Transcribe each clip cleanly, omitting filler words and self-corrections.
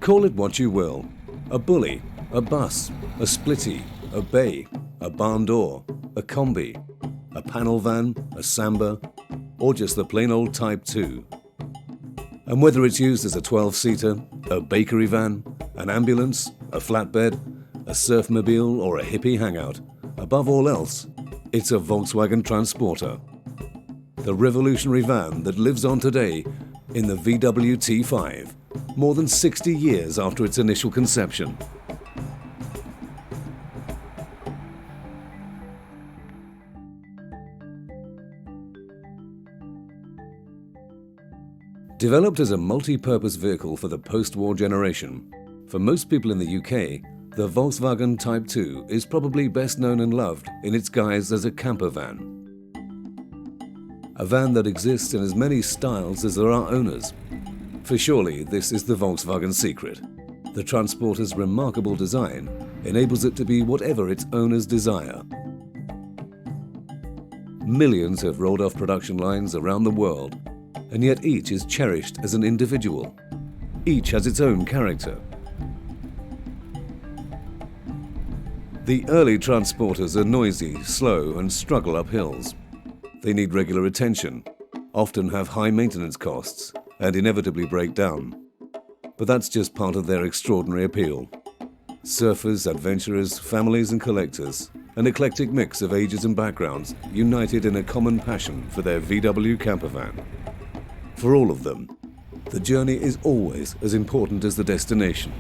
Call it what you will. A bully, a bus, a splitty, a bay, a barn door, a combi, a panel van, a Samba, or just the plain old Type 2. And whether it's used as a 12-seater, a bakery van, an ambulance, a flatbed, a surfmobile or a hippie hangout, above all else, it's a Volkswagen Transporter. The revolutionary van that lives on today in the VW T5, more than 60 years after its initial conception. Developed as a multi-purpose vehicle for the post-war generation, for most people in the UK, the Volkswagen Type 2 is probably best known and loved in its guise as a camper van. A van that exists in as many styles as there are owners. For surely this is the Volkswagen secret. The Transporter's remarkable design enables it to be whatever its owners desire. Millions have rolled off production lines around the world, and yet each is cherished as an individual. Each has its own character. The early Transporters are noisy, slow, and struggle up hills. They need regular attention, often have high maintenance costs, and inevitably break down. But that's just part of their extraordinary appeal. Surfers, adventurers, families and collectors, an eclectic mix of ages and backgrounds united in a common passion for their VW campervan. For all of them, the journey is always as important as the destination.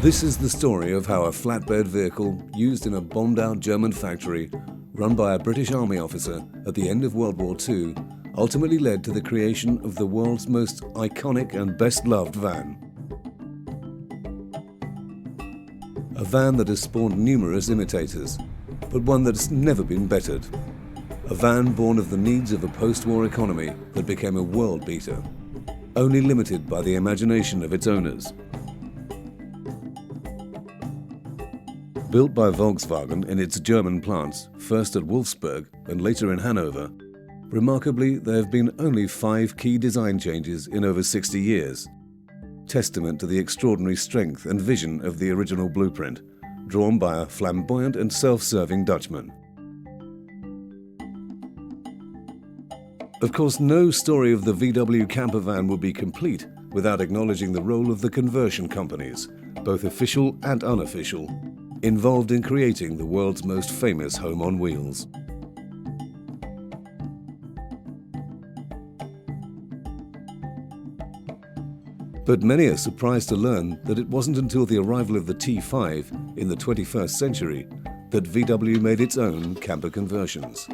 This is the story of how a flatbed vehicle used in a bombed-out German factory run by a British Army officer at the end of World War II ultimately led to the creation of the world's most iconic and best-loved van. A van that has spawned numerous imitators, but one that's never been bettered. A van born of the needs of a post-war economy that became a world beater, only limited by the imagination of its owners. Built by Volkswagen in its German plants, first at Wolfsburg and later in Hanover, remarkably there have been only 5 key design changes in over 60 years, testament to the extraordinary strength and vision of the original blueprint, drawn by a flamboyant and self-serving Dutchman. Of course, no story of the VW campervan would be complete without acknowledging the role of the conversion companies, both official and unofficial, involved in creating the world's most famous home on wheels. But many are surprised to learn that it wasn't until the arrival of the T5 in the 21st century that VW made its own camper conversions.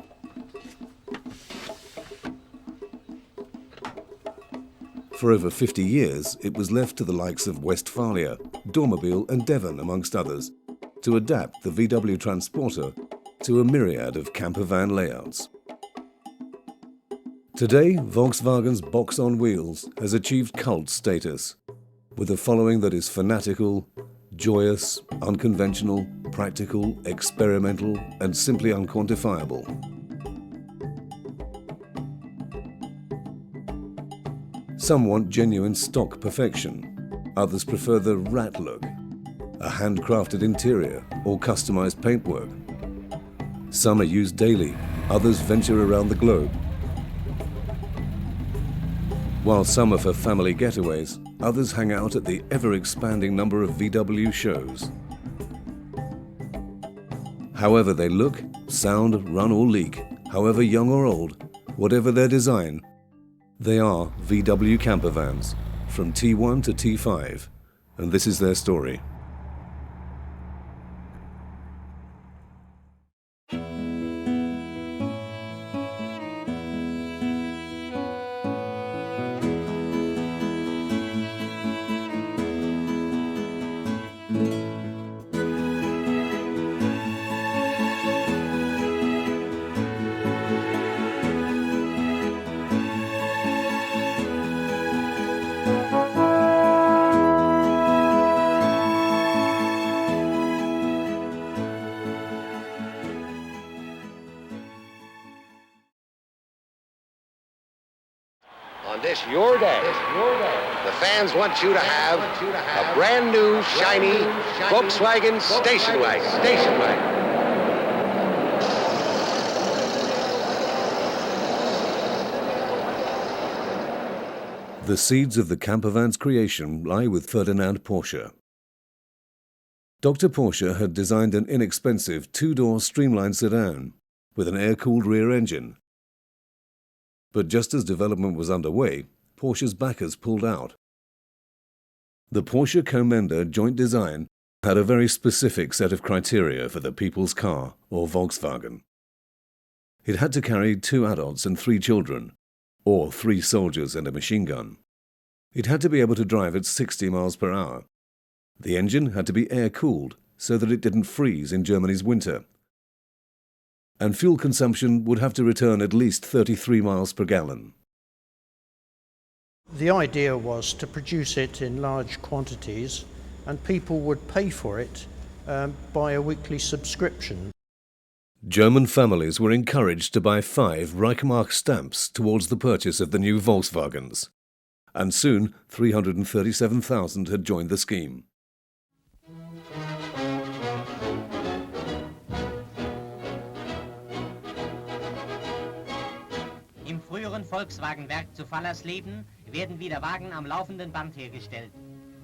For over 50 years, it was left to the likes of Westfalia, Dormobil and Devon, amongst others, to adapt the VW Transporter to a myriad of camper van layouts. Today, Volkswagen's box on wheels has achieved cult status, with a following that is fanatical, joyous, unconventional, practical, experimental, and simply unquantifiable. Some want genuine stock perfection. Others prefer the rat look, a handcrafted interior or customized paintwork. Some are used daily, others venture around the globe. While some are for family getaways, others hang out at the ever-expanding number of VW shows. However they look, sound, run or leak, however young or old, whatever their design, they are VW campervans, from T1 to T5, and this is their story. On this your day, the fans want you to have a brand new, shiny Volkswagen station wagon. The seeds of the campervan's creation lie with Ferdinand Porsche. Dr. Porsche had designed an inexpensive two-door streamlined sedan with an air-cooled rear engine. But just as development was underway, Porsche's backers pulled out. The Porsche Commander joint design had a very specific set of criteria for the people's car, or Volkswagen. It had to carry 2 adults and 3 children, or 3 soldiers and a machine gun. It had to be able to drive at 60 miles per hour. The engine had to be air-cooled so that it didn't freeze in Germany's winter. And fuel consumption would have to return at least 33 miles per gallon. The idea was to produce it in large quantities and people would pay for it by a weekly subscription. German families were encouraged to buy 5 Reichsmark stamps towards the purchase of the new Volkswagens. And soon 337,000 had joined the scheme. Im früheren Volkswagenwerk zu Fallersleben werden wieder Wagen am laufenden Band hergestellt.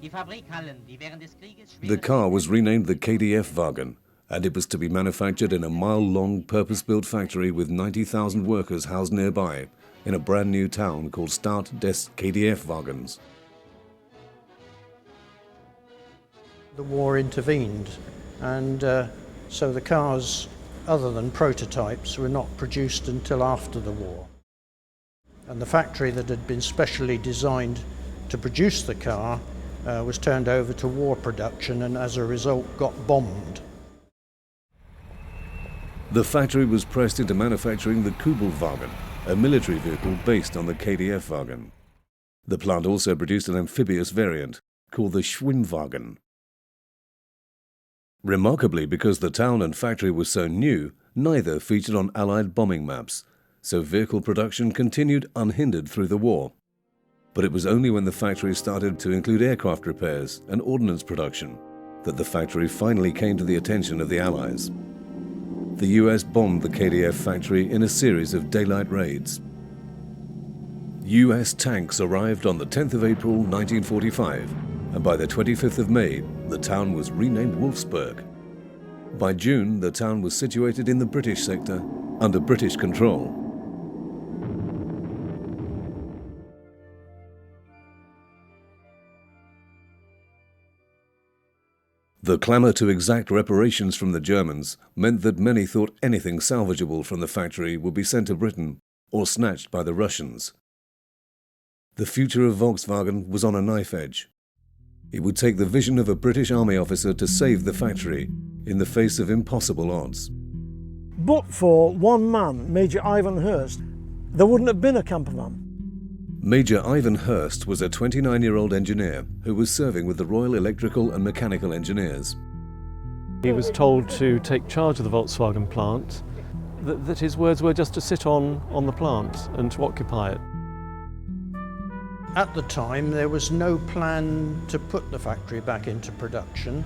Die Fabrikhallen, die während des Krieges... The car was renamed the KDF wagon, and it was to be manufactured in a mile-long purpose-built factory with 90,000 workers housed nearby in a brand new town called Start des KDF Wagens. The war intervened and so the cars, other than prototypes, were not produced until after the war. And the factory that had been specially designed to produce the car was turned over to war production and as a result got bombed. The factory was pressed into manufacturing the Kubelwagen, a military vehicle based on the KDF wagon. The plant also produced an amphibious variant called the Schwimmwagen. Remarkably, because the town and factory were so new, neither featured on Allied bombing maps, so vehicle production continued unhindered through the war. But it was only when the factory started to include aircraft repairs and ordnance production that the factory finally came to the attention of the Allies. The US bombed the KDF factory in a series of daylight raids. US tanks arrived on the 10th of April 1945, and by the 25th of May, the town was renamed Wolfsburg. By June, the town was situated in the British sector, under British control. The clamour to exact reparations from the Germans meant that many thought anything salvageable from the factory would be sent to Britain or snatched by the Russians. The future of Volkswagen was on a knife edge. It would take the vision of a British Army officer to save the factory in the face of impossible odds. But for one man, Major Ivan Hurst, there wouldn't have been a campervan. Major Ivan Hurst was a 29-year-old engineer who was serving with the Royal Electrical and Mechanical Engineers. He was told to take charge of the Volkswagen plant, that his words were just to sit on the plant and to occupy it. At the time, there was no plan to put the factory back into production.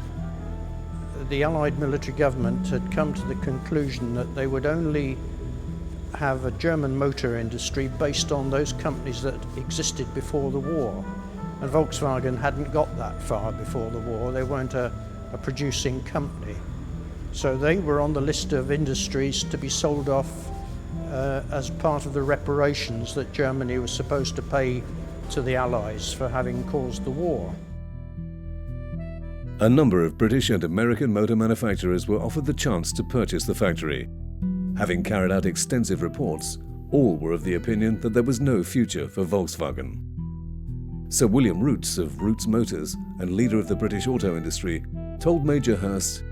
The Allied military government had come to the conclusion that they would only have a German motor industry based on those companies that existed before the war. And Volkswagen hadn't got that far before the war. They weren't a producing company. So they were on the list of industries to be sold off as part of the reparations that Germany was supposed to pay to the Allies for having caused the war. A number of British and American motor manufacturers were offered the chance to purchase the factory. Having carried out extensive reports, all were of the opinion that there was no future for Volkswagen. Sir William Rootes of Rootes Motors and leader of the British auto industry told Major Hurst,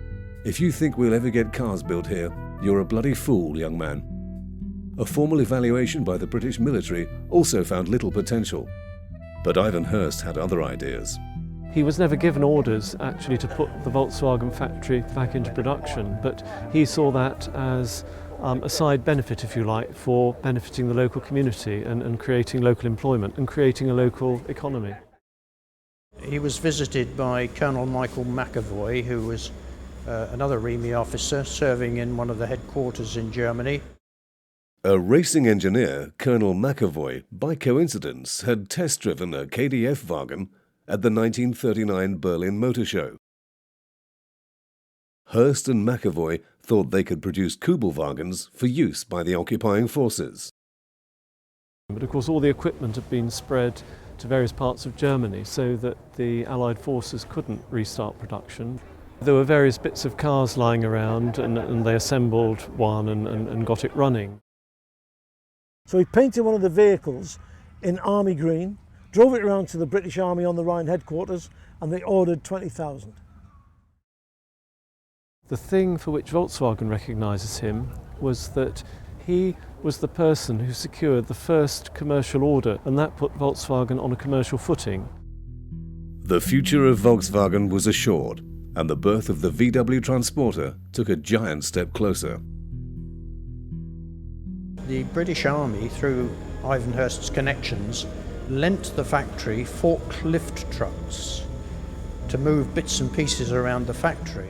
"If you think we'll ever get cars built here, you're a bloody fool, young man." A formal evaluation by the British military also found little potential, but Ivan Hurst had other ideas. He was never given orders actually to put the Volkswagen factory back into production, but he saw that as a side benefit, if you like, for benefiting the local community and creating local employment and creating a local economy. He was visited by Colonel Michael McAvoy, who was another REME officer serving in one of the headquarters in Germany. A racing engineer, Colonel McAvoy, by coincidence, had test-driven a KDF wagon at the 1939 Berlin Motor Show. Hurst and McAvoy thought they could produce Kubelwagens for use by the occupying forces. But of course all the equipment had been spread to various parts of Germany so that the Allied forces couldn't restart production. There were various bits of cars lying around and they assembled one and got it running. So he painted one of the vehicles in army green, drove it around to the British Army on the Rhine headquarters, and they ordered 20,000. The thing for which Volkswagen recognises him was that he was the person who secured the first commercial order, and that put Volkswagen on a commercial footing. The future of Volkswagen was assured, and the birth of the VW Transporter took a giant step closer. The British Army, through Ivan Hurst's connections, lent the factory forklift trucks to move bits and pieces around the factory.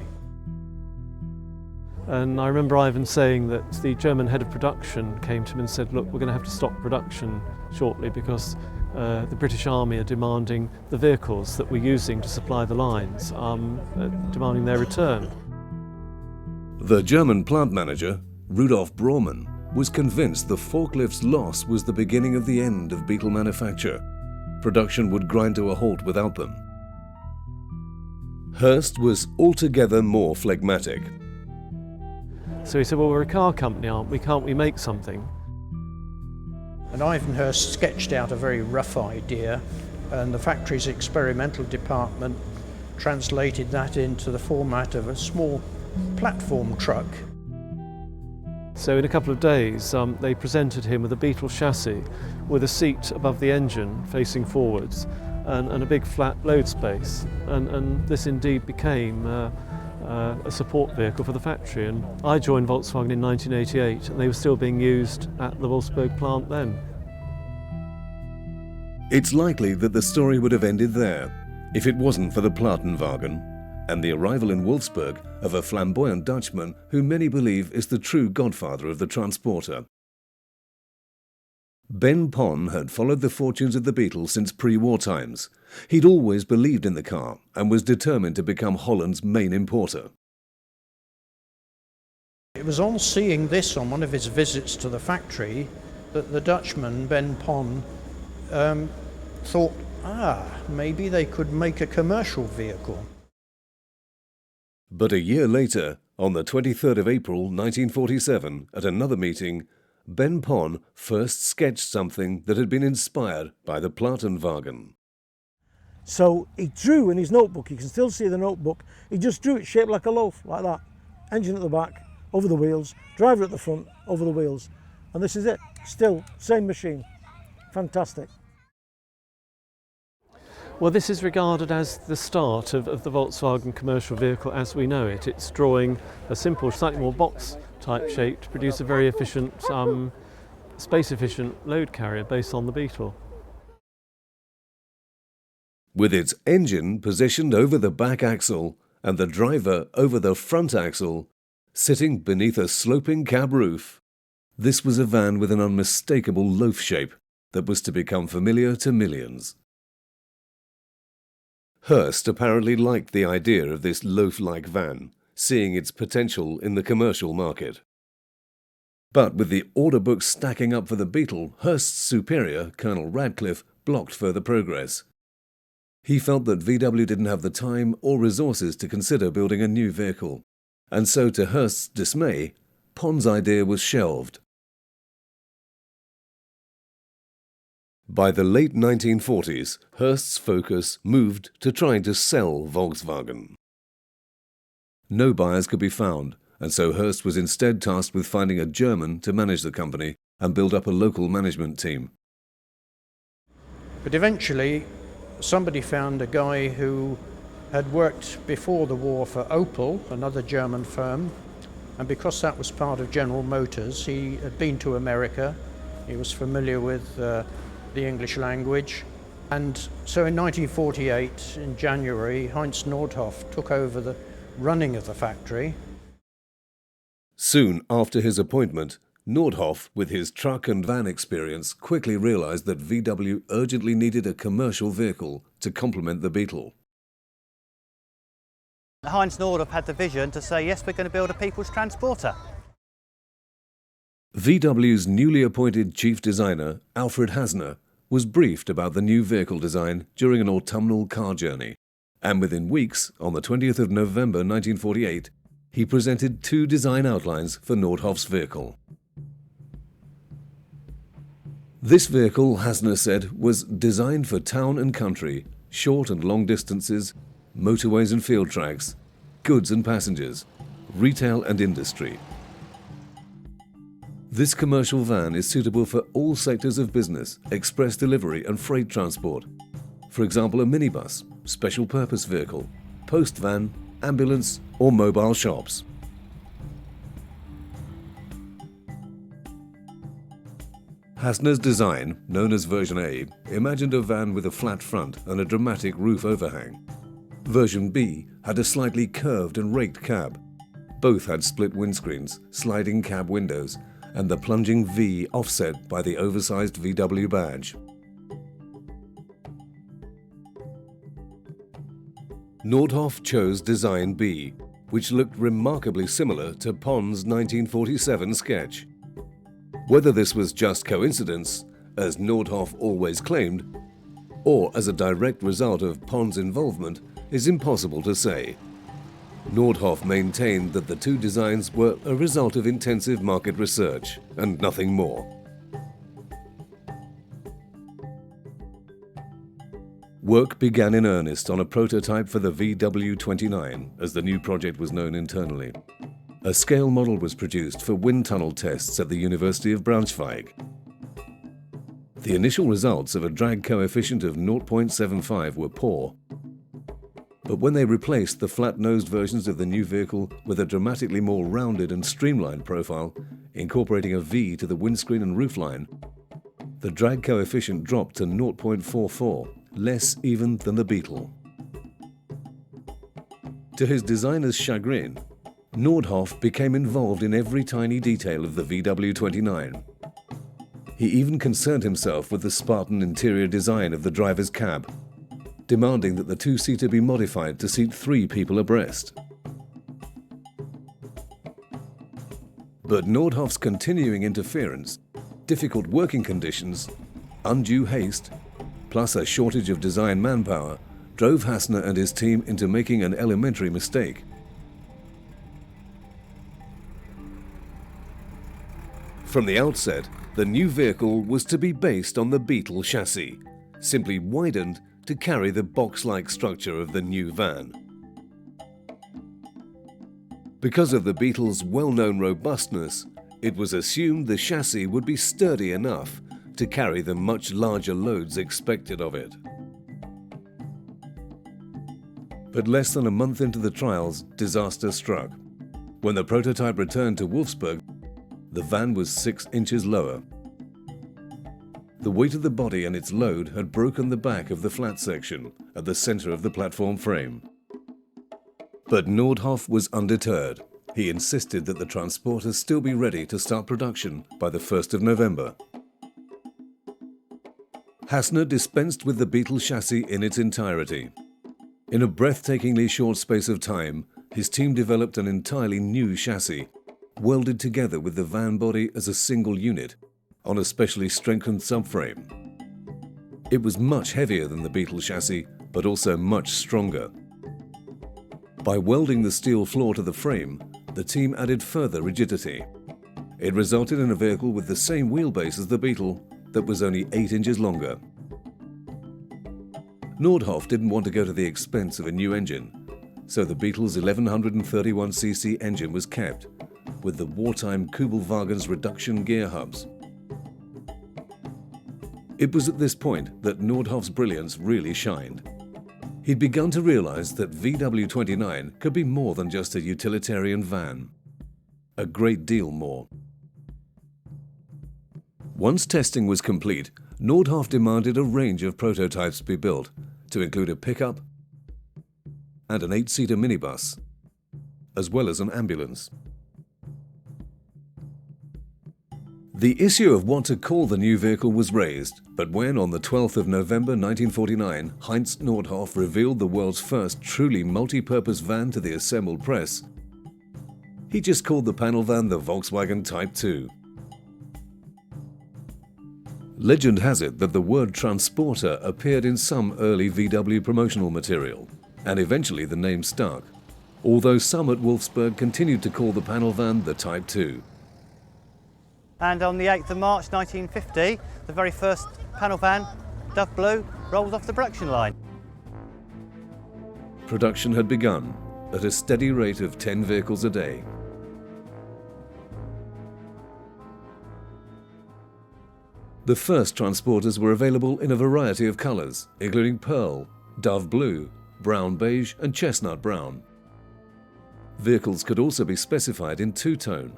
And I remember Ivan saying that the German head of production came to him and said, look, we're going to have to stop production shortly because the British Army are demanding the vehicles that we're using to supply the lines, demanding their return. The German plant manager, Rudolf Bormann, was convinced the forklift's loss was the beginning of the end of Beetle manufacture. Production would grind to a halt without them. Hurst was altogether more phlegmatic. So he said, well, we're a car company, aren't we? Can't we make something? And Ivan Hurst sketched out a very rough idea, and the factory's experimental department translated that into the format of a small platform truck. So in a couple of days they presented him with a Beetle chassis with a seat above the engine facing forwards and a big flat load space, and this indeed became a support vehicle for the factory. And I joined Volkswagen in 1988 and they were still being used at the Wolfsburg plant then. It's likely that the story would have ended there if it wasn't for the Plattenwagen and the arrival in Wolfsburg of a flamboyant Dutchman who many believe is the true godfather of the transporter. Ben Pon had followed the fortunes of the Beetle since pre-war times. He'd always believed in the car and was determined to become Holland's main importer. It was on seeing this on one of his visits to the factory that the Dutchman, Ben Pon, thought, maybe they could make a commercial vehicle. But a year later, on the 23rd of April 1947, at another meeting, Ben Pon first sketched something that had been inspired by the Plattenwagen. So he drew in his notebook, you can still see the notebook, he just drew it shaped like a loaf, like that. Engine at the back, over the wheels, driver at the front, over the wheels. And this is it, still, same machine. Fantastic. Well, this is regarded as the start of the Volkswagen commercial vehicle as we know it. It's drawing a simple, slightly more box-type shape to produce a very efficient, space-efficient load carrier based on the Beetle. With its engine positioned over the back axle and the driver over the front axle, sitting beneath a sloping cab roof, this was a van with an unmistakable loaf shape that was to become familiar to millions. Hurst apparently liked the idea of this loaf-like van, seeing its potential in the commercial market. But with the order book stacking up for the Beetle, Hurst's superior, Colonel Radcliffe, blocked further progress. He felt that VW didn't have the time or resources to consider building a new vehicle, and so to Hurst's dismay, Pon's idea was shelved. By the late 1940s, Hurst's focus moved to trying to sell Volkswagen. No buyers could be found, and so Hurst was instead tasked with finding a German to manage the company and build up a local management team. But eventually, somebody found a guy who had worked before the war for Opel, another German firm, And because that was part of General Motors, he had been to America, he was familiar with the English language. And so in 1948, in January, Heinz Nordhoff took over the running of the factory. Soon after his appointment, Nordhoff, with his truck and van experience, quickly realized that VW urgently needed a commercial vehicle to complement the Beetle. Heinz Nordhoff had the vision to say, yes, we're going to build a people's transporter. VW's newly appointed chief designer, Alfred Hasner, was briefed about the new vehicle design during an autumnal car journey, and within weeks, on the 20th of November 1948, he presented 2 design outlines for Nordhoff's vehicle. This vehicle, Hasner said, was designed for town and country, short and long distances, motorways and field tracks, goods and passengers, retail and industry. This commercial van is suitable for all sectors of business, express delivery and freight transport. For example, a minibus, special purpose vehicle, post van, ambulance or mobile shops. Hasner's design, known as Version A, imagined a van with a flat front and a dramatic roof overhang. Version B had a slightly curved and raked cab. Both had split windscreens, sliding cab windows, and the plunging V offset by the oversized VW badge. Nordhoff chose Design B, which looked remarkably similar to Pons' 1947 sketch. Whether this was just coincidence, as Nordhoff always claimed, or as a direct result of Pons' involvement, is impossible to say. Nordhoff maintained that the 2 designs were a result of intensive market research and nothing more. Work began in earnest on a prototype for the VW29, as the new project was known internally. A scale model was produced for wind tunnel tests at the University of Braunschweig. The initial results of a drag coefficient of 0.75 were poor. But when they replaced the flat-nosed versions of the new vehicle with a dramatically more rounded and streamlined profile, incorporating a V to the windscreen and roofline, the drag coefficient dropped to 0.44, less even than the Beetle. To his designer's chagrin, Nordhoff became involved in every tiny detail of the VW29. He even concerned himself with the Spartan interior design of the driver's cab, demanding that the 2-seater be modified to seat 3 people abreast. But Nordhoff's continuing interference, difficult working conditions, undue haste, plus a shortage of design manpower, drove Hasner and his team into making an elementary mistake. From the outset, the new vehicle was to be based on the Beetle chassis, simply widened to carry the box-like structure of the new van. Because of the Beetle's well-known robustness, it was assumed the chassis would be sturdy enough to carry the much larger loads expected of it. But less than a month into the trials, disaster struck. When the prototype returned to Wolfsburg, the van was 6 inches lower. The weight of the body and its load had broken the back of the flat section at the center of the platform frame. But Nordhoff was undeterred. He insisted that the transporter still be ready to start production by the 1st of November. Hasner dispensed with the Beetle chassis in its entirety. In a breathtakingly short space of time, his team developed an entirely new chassis, welded together with the van body as a single unit, on a specially strengthened subframe. It was much heavier than the Beetle chassis, but also much stronger. By welding the steel floor to the frame, the team added further rigidity. It resulted in a vehicle with the same wheelbase as the Beetle, that was only 8 inches longer. Nordhoff didn't want to go to the expense of a new engine, so the Beetle's 1131cc engine was kept, with the wartime Kubelwagen's reduction gear hubs. It was at this point that Nordhoff's brilliance really shined. He'd begun to realize that VW29 could be more than just a utilitarian van. a great deal more. Once testing was complete, Nordhoff demanded a range of prototypes be built, to include a pickup and an 8-seater minibus, as well as an ambulance. The issue of what to call the new vehicle was raised, but when on the 12th of November 1949 Heinz Nordhoff revealed the world's first truly multi-purpose van to the assembled press, he just called the panel van the Volkswagen Type 2. Legend has it that the word transporter appeared in some early VW promotional material, and eventually the name stuck, although some at Wolfsburg continued to call the panel van the Type 2. And on the 8th of March 1950, the very first panel van, Dove Blue, rolls off the production line. Production had begun at a steady rate of 10 vehicles a day. The first transporters were available in a variety of colours, including pearl, dove blue, brown beige and chestnut brown. Vehicles could also be specified in two-tone.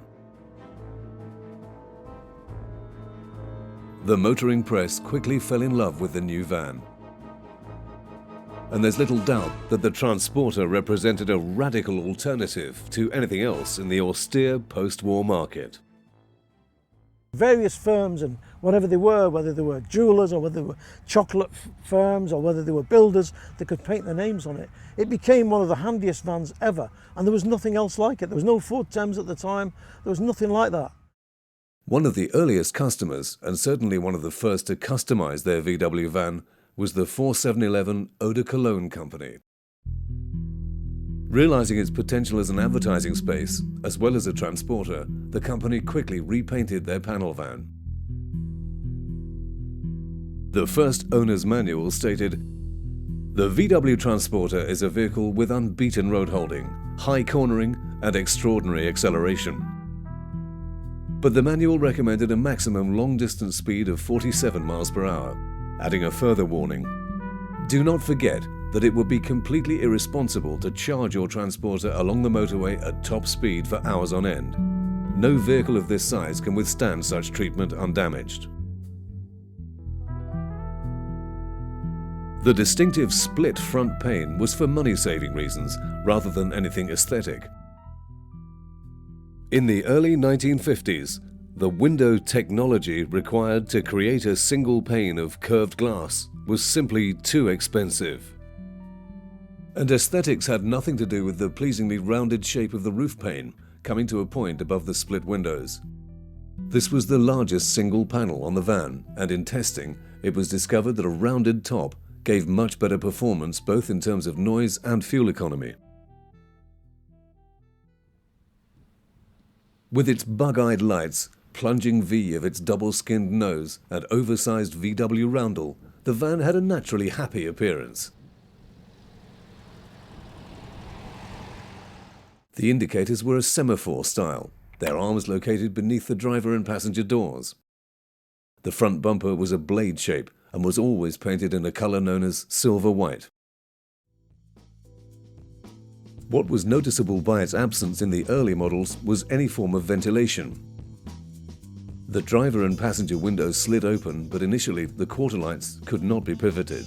The motoring press quickly fell in love with the new van. And there's little doubt that the transporter represented a radical alternative to anything else in the austere post-war market. Various firms and whatever they were, whether they were jewellers or whether they were chocolate firms or whether they were builders, they could paint their names on it. It became one of the handiest vans ever, and there was nothing else like it. There was no Ford Thames at the time, there was nothing like that. One of the earliest customers, and certainly one of the first to customise their VW van, was the 4711 Eau de Cologne company. Realising its potential as an advertising space, as well as a transporter, the company quickly repainted their panel van. The first owner's manual stated, "The VW Transporter is a vehicle with unbeaten road holding, high cornering and extraordinary acceleration." But the manual recommended a maximum long-distance speed of 47 miles per hour, adding a further warning. Do not forget that it would be completely irresponsible to charge your transporter along the motorway at top speed for hours on end. No vehicle of this size can withstand such treatment undamaged. The distinctive split front pane was for money-saving reasons rather than anything aesthetic. In the early 1950s, the window technology required to create a single pane of curved glass was simply too expensive. And aesthetics had nothing to do with the pleasingly rounded shape of the roof pane, coming to a point above the split windows. This was the largest single panel on the van, and in testing, it was discovered that a rounded top gave much better performance both in terms of noise and fuel economy. With its bug-eyed lights, plunging V of its double-skinned nose, and oversized VW roundel, the van had a naturally happy appearance. The indicators were a semaphore style, their arms located beneath the driver and passenger doors. The front bumper was a blade shape and was always painted in a colour known as silver white. What was noticeable by its absence in the early models was any form of ventilation. The driver and passenger windows slid open, but initially the quarter lights could not be pivoted.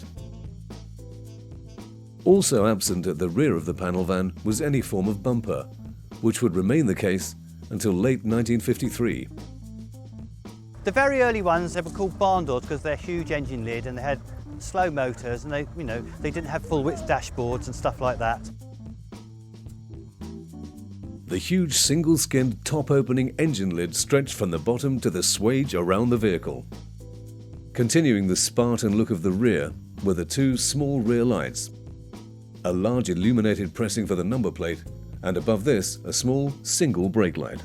Also absent at the rear of the panel van was any form of bumper, which would remain the case until late 1953. The very early ones, they were called barn doors because they're huge engine lid and they had slow motors and they didn't have full width dashboards and stuff like that. The huge single-skinned top-opening engine lid stretched from the bottom to the swage around the vehicle. Continuing the Spartan look of the rear were the two small rear lights, a large illuminated pressing for the number plate, and above this, a small single brake light.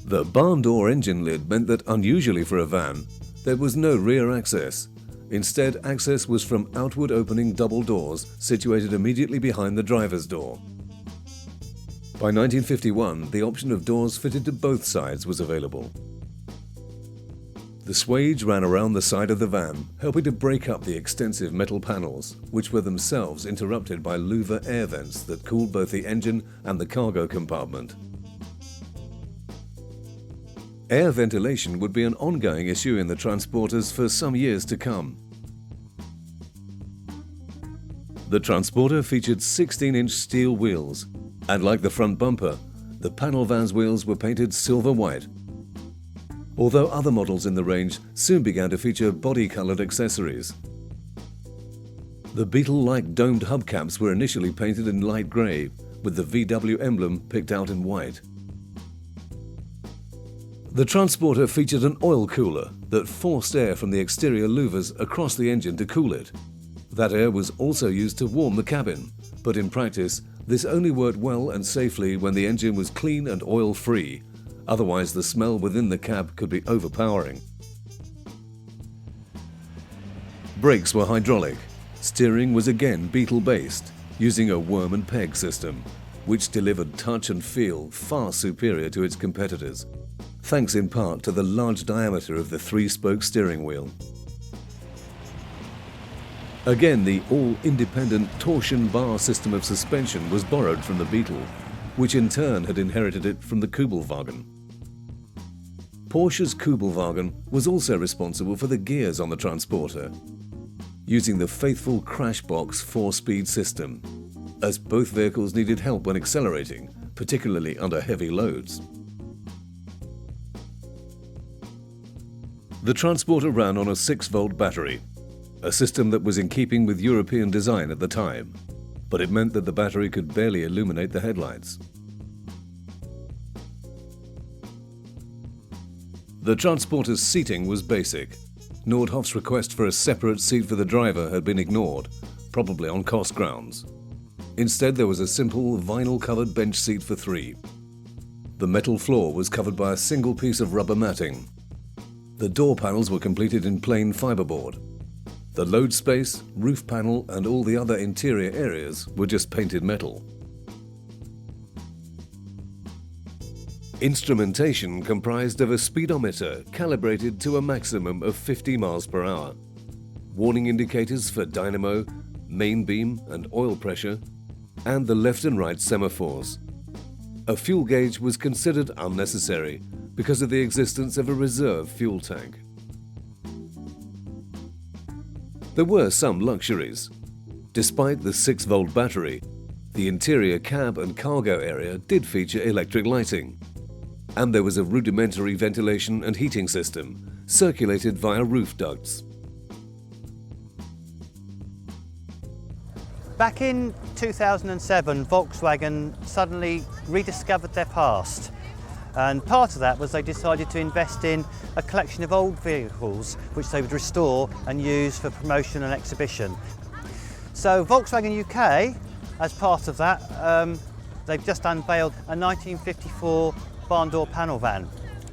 The barn door engine lid meant that, unusually for a van, there was no rear access. Instead, access was from outward opening double doors situated immediately behind the driver's door. By 1951, the option of doors fitted to both sides was available. The swage ran around the side of the van, helping to break up the extensive metal panels, which were themselves interrupted by louver air vents that cooled both the engine and the cargo compartment. Air ventilation would be an ongoing issue in the transporters for some years to come. The transporter featured 16-inch steel wheels, and like the front bumper, the panel van's wheels were painted silver white. Although other models in the range soon began to feature body-coloured accessories. The Beetle-like domed hubcaps were initially painted in light grey, with the VW emblem picked out in white. The transporter featured an oil cooler that forced air from the exterior louvers across the engine to cool it. That air was also used to warm the cabin, but in practice, this only worked well and safely when the engine was clean and oil-free. Otherwise, the smell within the cab could be overpowering. Brakes were hydraulic. Steering was again Beetle-based, using a worm and peg system, which delivered touch and feel far superior to its competitors, thanks in part to the large diameter of the three-spoke steering wheel. Again, the all-independent torsion bar system of suspension was borrowed from the Beetle, which in turn had inherited it from the Kübelwagen. Porsche's Kübelwagen was also responsible for the gears on the transporter, using the faithful Crashbox 4-speed system, as both vehicles needed help when accelerating, particularly under heavy loads. The transporter ran on a 6-volt battery, a system that was in keeping with European design at the time, but it meant that the battery could barely illuminate the headlights. The transporter's seating was basic. Nordhoff's request for a separate seat for the driver had been ignored, probably on cost grounds. Instead, there was a simple vinyl-covered bench seat for 3. The metal floor was covered by a single piece of rubber matting. The door panels were completed in plain fiberboard. The load space, roof panel, and all the other interior areas were just painted metal. Instrumentation comprised of a speedometer calibrated to a maximum of 50 miles per hour, warning indicators for dynamo, main beam, and oil pressure, and the left and right semaphores. A fuel gauge was considered unnecessary because of the existence of a reserve fuel tank. There were some luxuries. Despite the 6-volt battery, the interior cab and cargo area did feature electric lighting, and there was a rudimentary ventilation and heating system, circulated via roof ducts. Back in 2007, Volkswagen suddenly rediscovered their past. And part of that was they decided to invest in a collection of old vehicles which they would restore and use for promotion and exhibition. So Volkswagen UK, as part of that, they've just unveiled a 1954 barn door panel van.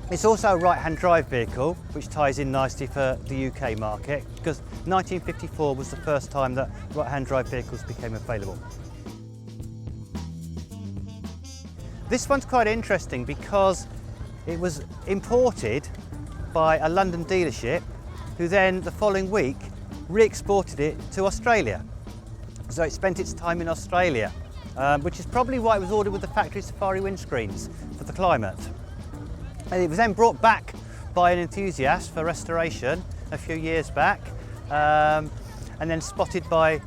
It's also a right-hand drive vehicle, which ties in nicely for the UK market, because 1954 was the first time that right-hand drive vehicles became available. This one's quite interesting because it was imported by a London dealership who then the following week re-exported it to Australia. So it spent its time in Australia, which is probably why it was ordered with the factory safari windscreens for the climate. And it was then brought back by an enthusiast for restoration a few years back, and then spotted by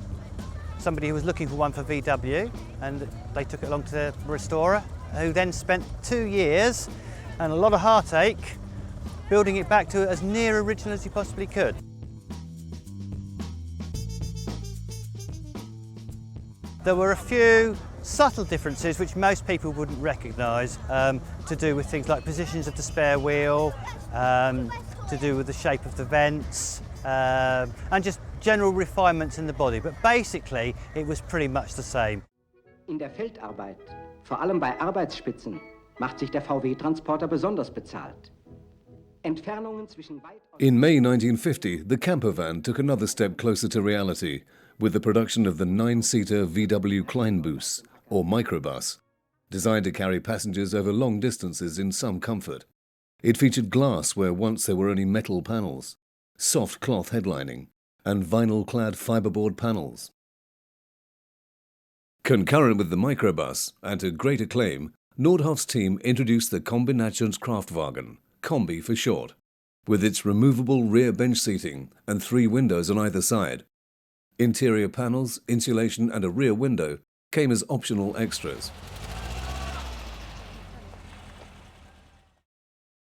somebody who was looking for one for VW, and they took it along to the restorer, who then spent 2 years and a lot of heartache building it back to as near original as he possibly could. There were a few subtle differences which most people wouldn't recognise, to do with things like positions of the spare wheel, to do with the shape of the vents, and just general refinements in the body, but basically it was pretty much the same. In der Feldarbeit, vor allem bei Arbeitsspitzen, macht sich der VW-Transporter besonders bezahlt. Entfernungen zwischen weit... In May 1950, the camper van took another step closer to reality with the production of the 9-seater VW Kleinbus, or microbus, designed to carry passengers over long distances in some comfort. It featured glass where once there were only metal panels, soft cloth headlining, and vinyl-clad fiberboard panels. Concurrent with the microbus, and to great acclaim, Nordhoff's team introduced the Kombinationskraftwagen, Kombi for short, with its removable rear bench seating and 3 windows on either side. Interior panels, insulation and a rear window came as optional extras.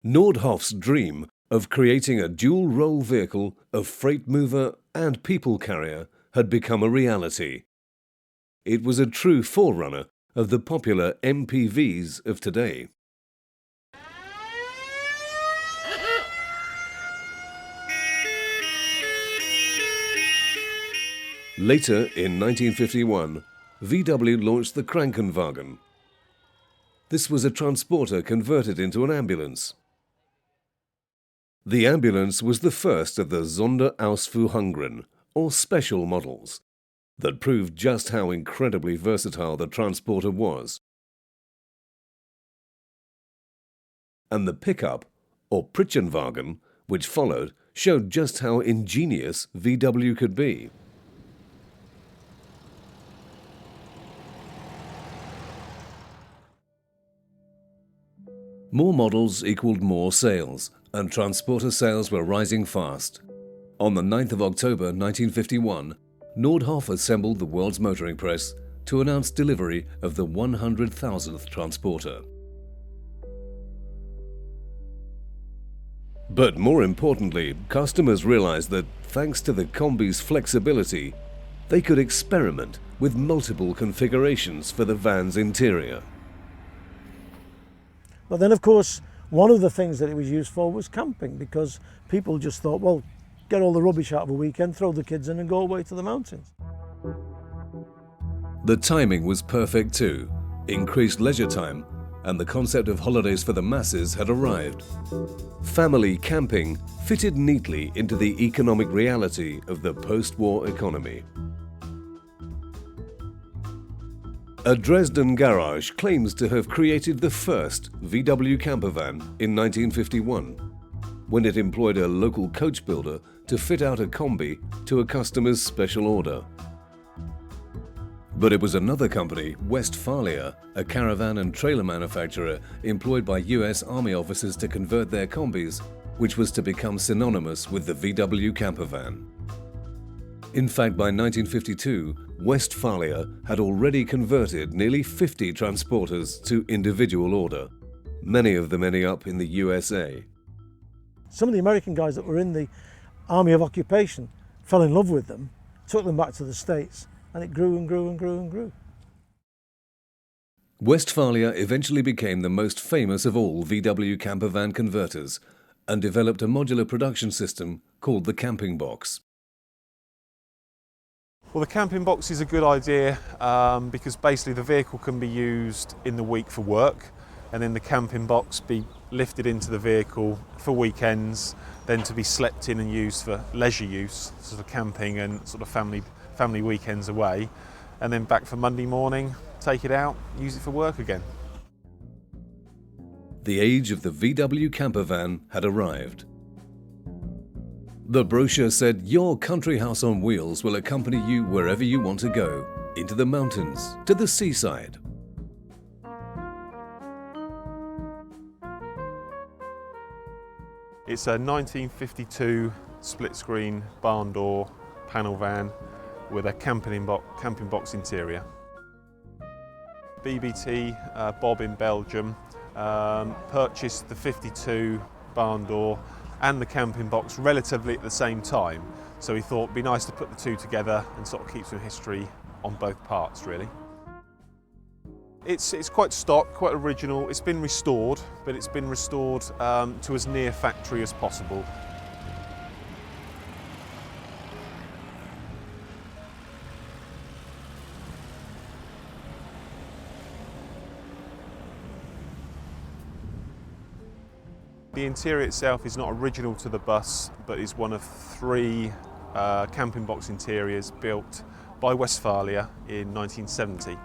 Nordhoff's dream of creating a dual-role vehicle of freight mover and people carrier had become a reality. It was a true forerunner of the popular MPVs of today. Later, in 1951, VW launched the Krankenwagen. This was a transporter converted into an ambulance. The ambulance was the first of the Sonderausfuhrungen, or special models, that proved just how incredibly versatile the transporter was. And the pickup, or Pritschenwagen, which followed, showed just how ingenious VW could be. More models equaled more sales, and transporter sales were rising fast. On the 9th of October 1951, Nordhoff assembled the world's motoring press to announce delivery of the 100,000th transporter. But more importantly, customers realized that thanks to the Kombi's flexibility, they could experiment with multiple configurations for the van's interior. But then, of course, one of the things that it was used for was camping, because people just thought, well, get all the rubbish out of a weekend, throw the kids in and go away to the mountains. The timing was perfect too. Increased leisure time and the concept of holidays for the masses had arrived. Family camping fitted neatly into the economic reality of the post-war economy. A Dresden garage claims to have created the first VW campervan in 1951, when it employed a local coach builder to fit out a Kombi to a customer's special order. But it was another company, Westfalia, a caravan and trailer manufacturer employed by US Army officers to convert their Kombis, which was to become synonymous with the VW campervan. In fact, by 1952, Westfalia had already converted nearly 50 transporters to individual order, many of them ending up in the USA. Some of the American guys that were in the Army of Occupation fell in love with them, took them back to the States, and it grew and grew and grew and grew. Westfalia eventually became the most famous of all VW campervan converters and developed a modular production system called the camping box. Well, the camping box is a good idea because basically the vehicle can be used in the week for work, and then the camping box be lifted into the vehicle for weekends, then to be slept in and used for leisure use, sort of camping and sort of family weekends away, and then back for Monday morning, take it out, use it for work again. The age of the VW campervan had arrived. The brochure said your country house on wheels will accompany you wherever you want to go, into the mountains, to the seaside. It's a 1952 split-screen barn door panel van with a camping box interior. BBT, Bob in Belgium, purchased the 52 barn door and the camping box relatively at the same time, so he thought it'd be nice to put the two together and sort of keep some history on both parts, really. It's quite stock, quite original. It's been restored, but it's been restored to as near factory as possible. The interior itself is not original to the bus, but is one of 3 camping box interiors built by Westfalia in 1970.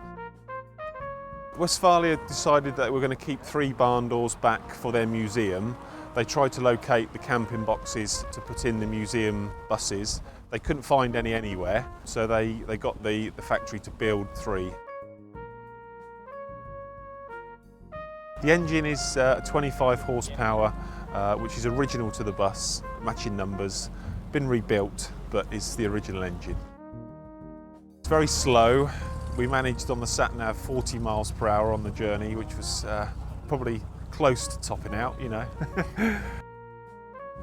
Westfalia decided that they were going to keep 3 barn doors back for their museum, They tried to locate the camping boxes to put in the museum buses. They couldn't find any anywhere, so they got the factory to build 3. The engine is 25 horsepower, which is original to the bus, matching numbers, been rebuilt, but it's the original engine. It's very slow. We managed on the sat-nav 40 miles per hour on the journey, which was probably close to topping out, you know.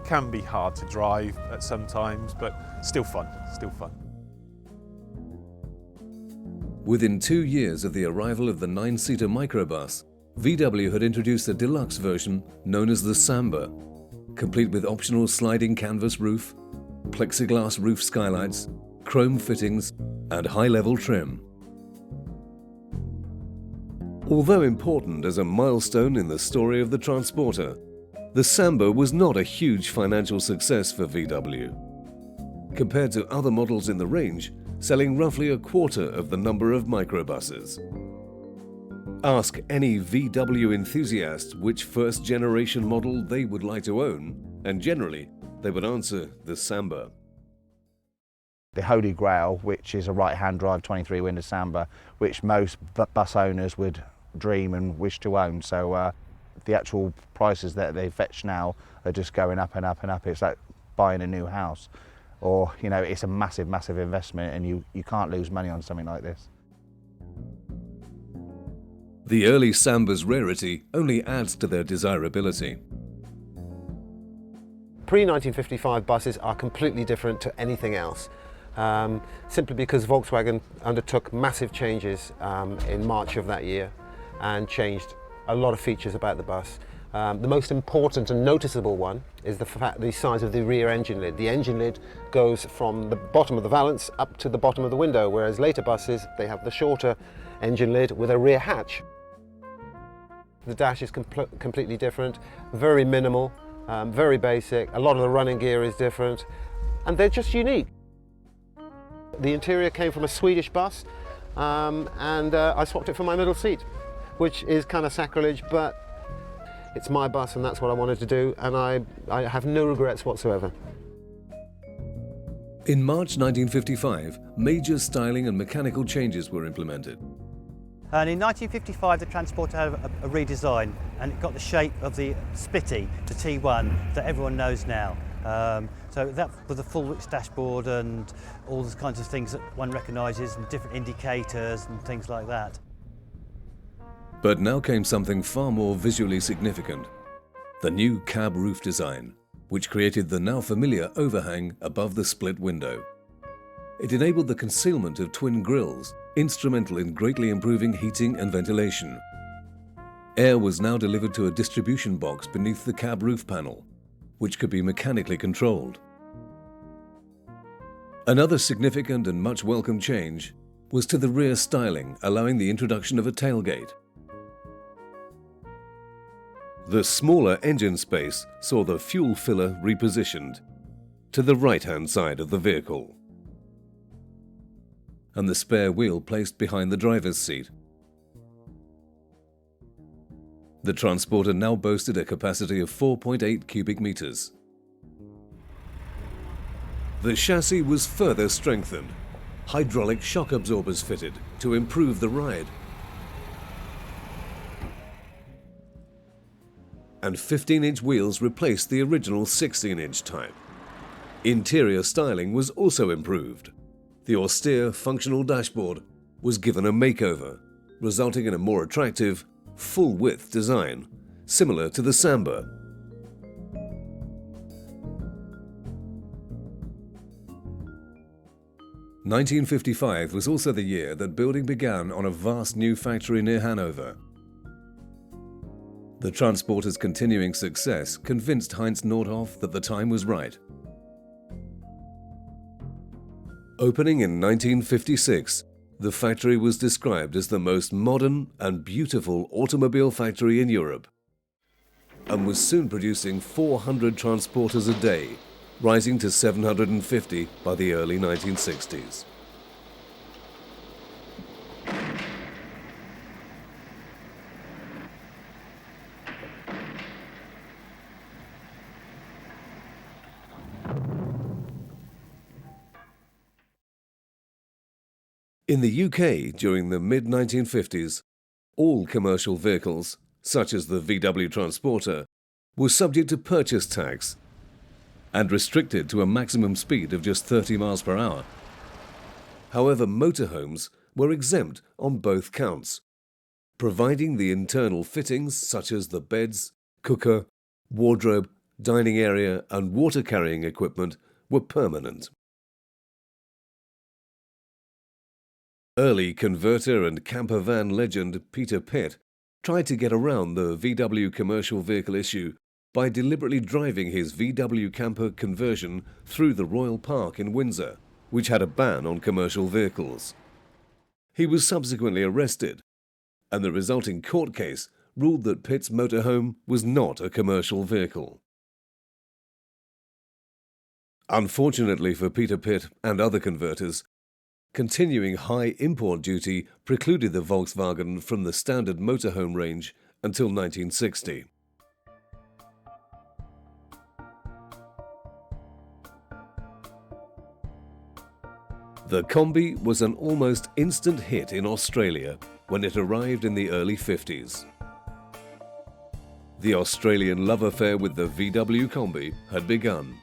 Can be hard to drive at some times, but still fun, still fun. Within 2 years of the arrival of the 9-seater microbus, VW had introduced a deluxe version known as the Samba, complete with optional sliding canvas roof, plexiglass roof skylights, chrome fittings, and high-level trim. Although important as a milestone in the story of the Transporter, the Samba was not a huge financial success for VW. Compared to other models in the range, selling roughly a quarter of the number of microbuses. Ask any VW enthusiast which first-generation model they would like to own, and generally, they would answer the Samba. The Holy Grail, which is a right-hand drive 23-window Samba, which most bus owners would dream and wish to own. So the actual prices that they fetch now are just going up and up and up. It's like buying a new house, or, you know, it's a massive, massive investment, and you can't lose money on something like this. The early Samba's rarity only adds to their desirability. Pre-1955 buses are completely different to anything else, simply because Volkswagen undertook massive changes in March of that year and changed a lot of features about the bus. The most important and noticeable one is the size of the rear engine lid. The engine lid goes from the bottom of the valance up to the bottom of the window, whereas later buses, they have the shorter engine lid with a rear hatch. The dash is completely different, very minimal, very basic. A lot of the running gear is different, and they're just unique. The interior came from a Swedish bus, and I swapped it for my middle seat, which is kind of sacrilege, but it's my bus and that's what I wanted to do, and I have no regrets whatsoever. In March 1955, major styling and mechanical changes were implemented. And in 1955, the Transporter had a redesign, and it got the shape of the Spitty, the T1 that everyone knows now. So that with a full width dashboard and all those kinds of things that one recognises, and different indicators and things like that. But now came something far more visually significant: the new cab roof design, which created the now familiar overhang above the split window. It enabled the concealment of twin grilles, instrumental in greatly improving heating and ventilation. Air was now delivered to a distribution box beneath the cab roof panel, which could be mechanically controlled. Another significant and much welcome change was to the rear styling, allowing the introduction of a tailgate. The smaller engine space saw the fuel filler repositioned to the right-hand side of the vehicle, and the spare wheel placed behind the driver's seat. The Transporter now boasted a capacity of 4.8 cubic meters. The chassis was further strengthened, hydraulic shock absorbers fitted to improve the ride, and 15-inch wheels replaced the original 16-inch type. Interior styling was also improved. The austere, functional dashboard was given a makeover, resulting in a more attractive, full-width design, similar to the Samba. (1955) was also the year that building began on a vast new factory near Hanover. The Transporter's continuing success convinced Heinz Nordhoff that the time was right. Opening in 1956, the factory was described as the most modern and beautiful automobile factory in Europe, and was soon producing 400 Transporters a day, rising to 750 by the early 1960s. In the UK during the mid-1950s, all commercial vehicles, such as the VW Transporter, were subject to purchase tax and restricted to a maximum speed of just 30 miles per hour. However, motorhomes were exempt on both counts, providing the internal fittings such as the beds, cooker, wardrobe, dining area and water carrying equipment were permanent. Early converter and camper van legend Peter Pitt tried to get around the VW commercial vehicle issue by deliberately driving his VW camper conversion through the Royal Park in Windsor, which had a ban on commercial vehicles. He was subsequently arrested, and the resulting court case ruled that Pitt's motorhome was not a commercial vehicle. Unfortunately for Peter Pitt and other converters, continuing high import duty precluded the Volkswagen from the standard motorhome range until 1960. The Combi was an almost instant hit in Australia when it arrived in the early 50s. The Australian love affair with the VW Combi had begun.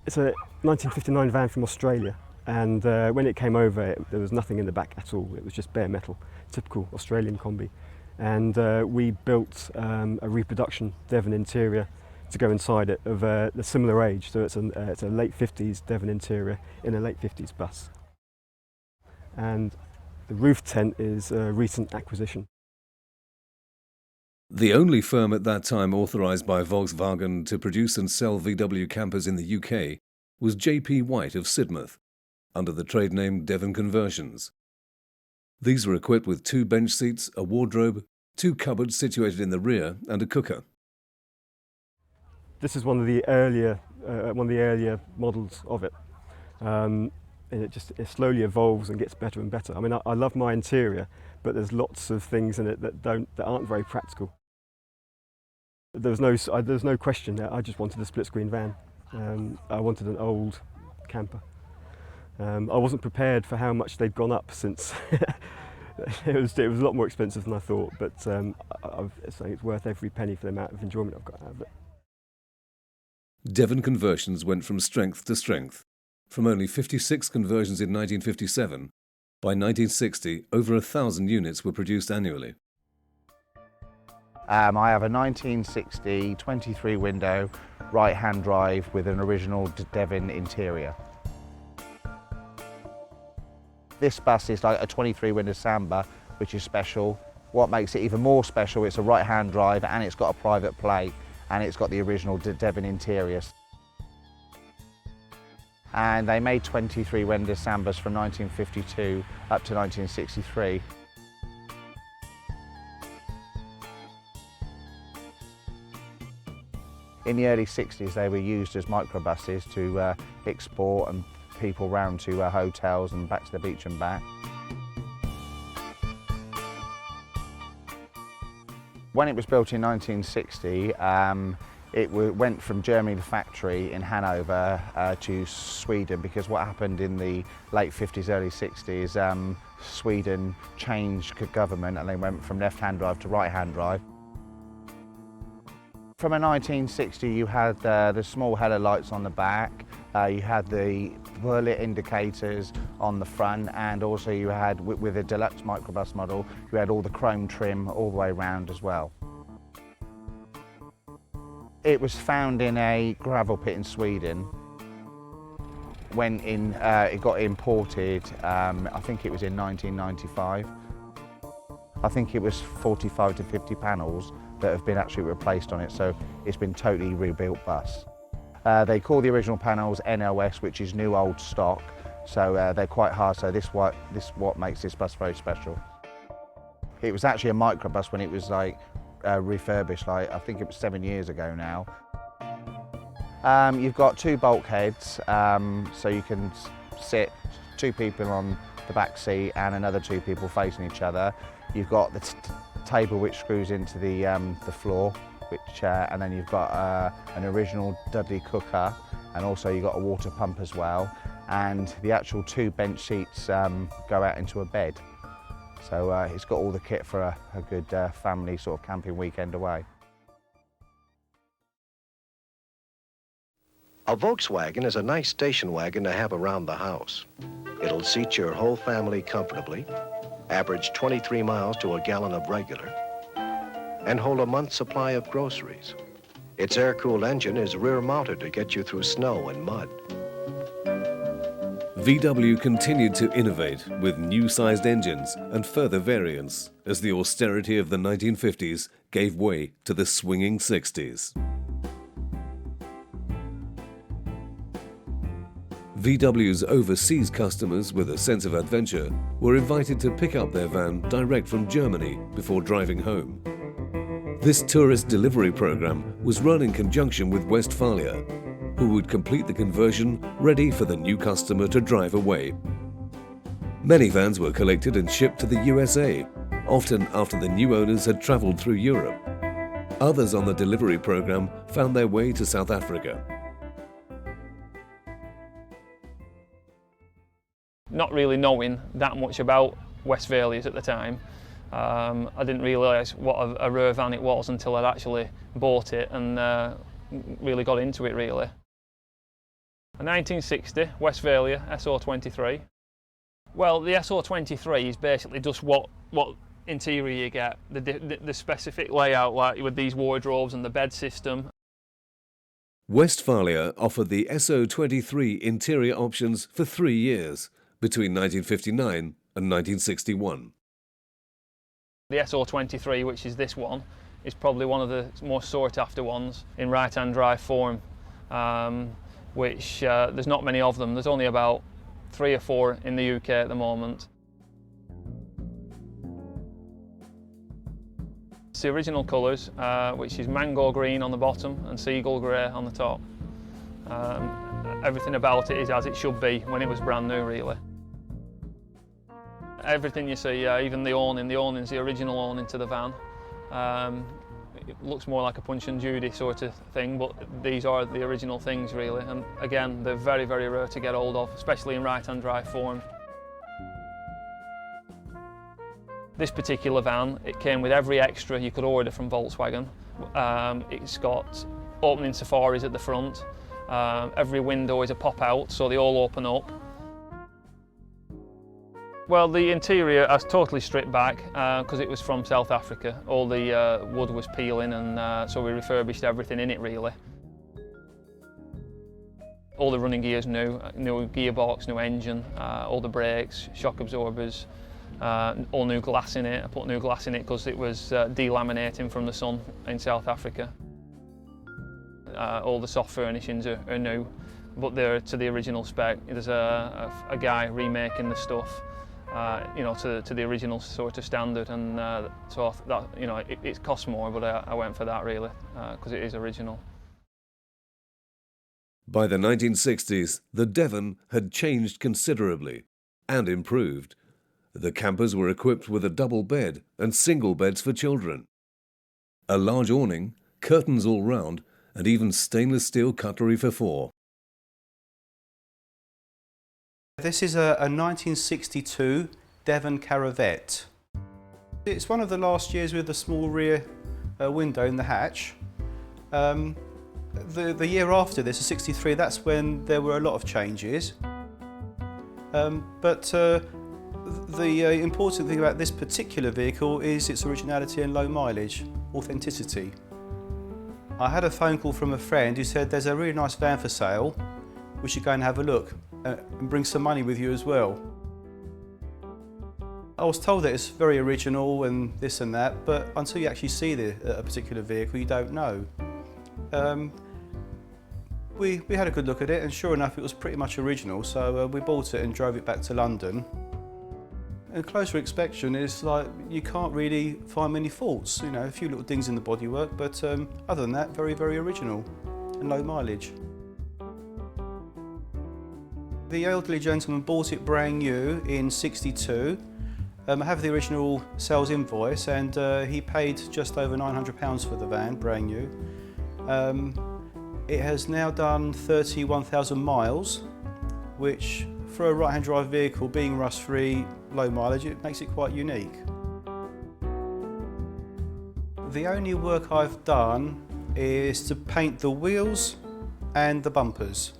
It's a 1959 van from Australia, and when it came over there was nothing in the back at all. It was just bare metal, typical Australian Combi. And we built a reproduction Devon interior to go inside it of a similar age, so it's a late 50s Devon interior in a late 50s bus. And the roof tent is a recent acquisition. The only firm at that time authorised by Volkswagen to produce and sell VW campers in the UK was J.P. White of Sidmouth, under the trade name Devon Conversions. These were equipped with 2 bench seats, a wardrobe, 2 cupboards situated in the rear, and a cooker. This is one of the earlier models of it. And it slowly evolves and gets better and better. I mean, I love my interior, but there's lots of things in it that aren't very practical. There's no question that I just wanted a split screen van. I wanted an old camper. I wasn't prepared for how much they'd gone up since. it was a lot more expensive than I thought, but it's worth every penny for the amount of enjoyment I've got out of it. Devon Conversions went from strength to strength. From only 56 conversions in 1957, by 1960, over 1,000 units were produced annually. I have a 1960 23-window right-hand drive with an original Devon interior. This bus is like a 23-window Samba, which is special. What makes it even more special, it's a right-hand drive and it's got a private plate and it's got the original Devon interior. And they made 23-window Sambas from 1952 up to 1963. In the early 60s, they were used as microbuses to export and people round to hotels and back to the beach and back. When it was built in 1960, it went from Germany, the factory in Hanover, to Sweden, because what happened in the late 50s, early 60s, Sweden changed government and they went from left-hand drive to right-hand drive. From a 1960, you had the small halo lights on the back, you had the bullet indicators on the front, and also you had, with a deluxe microbus model, you had all the chrome trim all the way around as well. It was found in a gravel pit in Sweden. When it got imported, I think it was in 1995. I think it was 45 to 50 panels that have been actually replaced on it, so it's been totally rebuilt bus. They call the original panels NOS, which is new old stock, so they're quite hard, so this what makes this bus very special. It was actually a microbus when it was like refurbished, like I think it was 7 years ago now. You've got 2 bulkheads, so you can sit 2 people on the back seat and another 2 people facing each other. You've got the table which screws into the floor, and then you've got an original Dudley cooker, and also you've got a water pump as well, and the actual 2 bench seats go out into a bed. So it's got all the kit for a good family sort of camping weekend away. A Volkswagen is a nice station wagon to have around the house. It'll seat your whole family comfortably, average 23 miles to a gallon of regular, and hold a month's supply of groceries. Its air-cooled engine is rear-mounted to get you through snow and mud. VW continued to innovate with new-sized engines and further variants as the austerity of the 1950s gave way to the swinging 60s. VW's overseas customers with a sense of adventure were invited to pick up their van direct from Germany before driving home. This tourist delivery program was run in conjunction with Westfalia, who would complete the conversion ready for the new customer to drive away. Many vans were collected and shipped to the USA, often after the new owners had travelled through Europe. Others on the delivery program found their way to South Africa. Not really knowing that much about Westfalia's at the time, I didn't realise what a rare van it was until I'd actually bought it and really got into it really. A 1960 Westfalia SO23. Well, the SO23 is basically just what interior you get, the specific layout, like with these wardrobes and the bed system. Westfalia offered the SO23 interior options for 3 years, between 1959 and 1961. The SO23, which is this one, is probably one of the most sought after ones in right-hand drive form, which there's not many of them. There's only about 3 or 4 in the UK at the moment. It's the original colours, which is mango green on the bottom and seagull grey on the top. Everything about it is as it should be when it was brand new really. Everything you see, even the awning's the original awning to the van. It looks more like a Punch and Judy sort of thing, but these are the original things really, and again they're very, very rare to get hold of, especially in right-hand drive form. This particular van, it came with every extra you could order from Volkswagen. It's got opening safaris at the front, every window is a pop-out so they all open up. Well, the interior I was totally stripped back because it was from South Africa. All the wood was peeling and so we refurbished everything in it really. All the running gear's new gearbox, new engine, all the brakes, shock absorbers, all new glass in it. I put new glass in it because it was delaminating from the sun in South Africa. All the soft furnishings are new, but they're to the original spec. There's a guy remaking the stuff. To the original sort of standard, and so that it costs more, but I went for that really because it is original. By the 1960s, the Devon had changed considerably and improved. The campers were equipped with a double bed and single beds for children, a large awning, curtains all round, and even stainless steel cutlery for 4. This is a 1962 Devon Caravette. It's one of the last years with a small rear window in the hatch. The year after this, the 63, that's when there were a lot of changes. But the important thing about this particular vehicle is its originality and low mileage, authenticity. I had a phone call from a friend who said there's a really nice van for sale, we should go and have a look. And bring some money with you as well. I was told that it's very original and this and that, but until you actually see a particular vehicle, you don't know. We had a good look at it, and sure enough, it was pretty much original, so we bought it and drove it back to London. And closer inspection is like, you can't really find many faults, a few little dings in the bodywork, but other than that, very, very original and low mileage. The elderly gentleman bought it brand new in '62. I have the original sales invoice, and he paid just over £900 for the van, brand new. It has now done 31,000 miles, which for a right-hand drive vehicle being rust-free, low mileage, it makes it quite unique. The only work I've done is to paint the wheels and the bumpers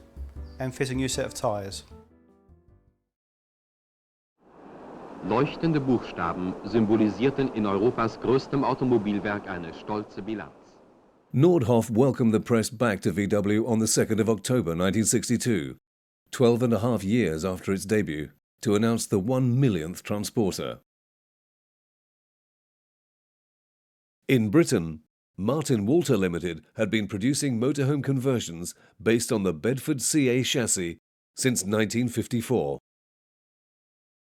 and fit a new set of tyres. Leuchtende Buchstaben symbolisierten in Europas größtem Automobilwerk eine stolze Bilanz. Nordhoff welcomed the press back to VW on the 2nd of October 1962, 12 and a half years after its debut, to announce the 1 millionth transporter. In Britain, Martin Walter Limited had been producing motorhome conversions based on the Bedford CA chassis since 1954.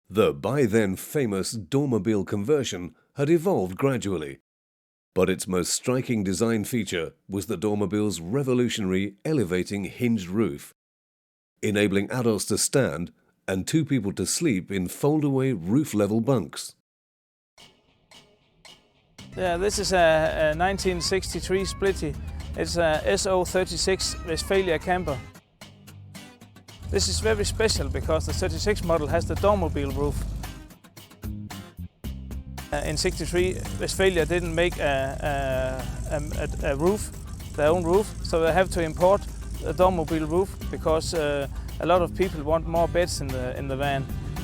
The by then famous Dormobile conversion had evolved gradually, but its most striking design feature was the Dormobile's revolutionary elevating hinged roof, enabling adults to stand and two people to sleep in fold-away roof-level bunks. Yeah, this is a 1963 Splitty. It's a SO36 Westfalia camper. This is very special because the 36 model has the Dormobile roof. In 63, Westfalia didn't make a roof, their own roof, so they have to import a Dormobile roof because a lot of people want more beds in the van.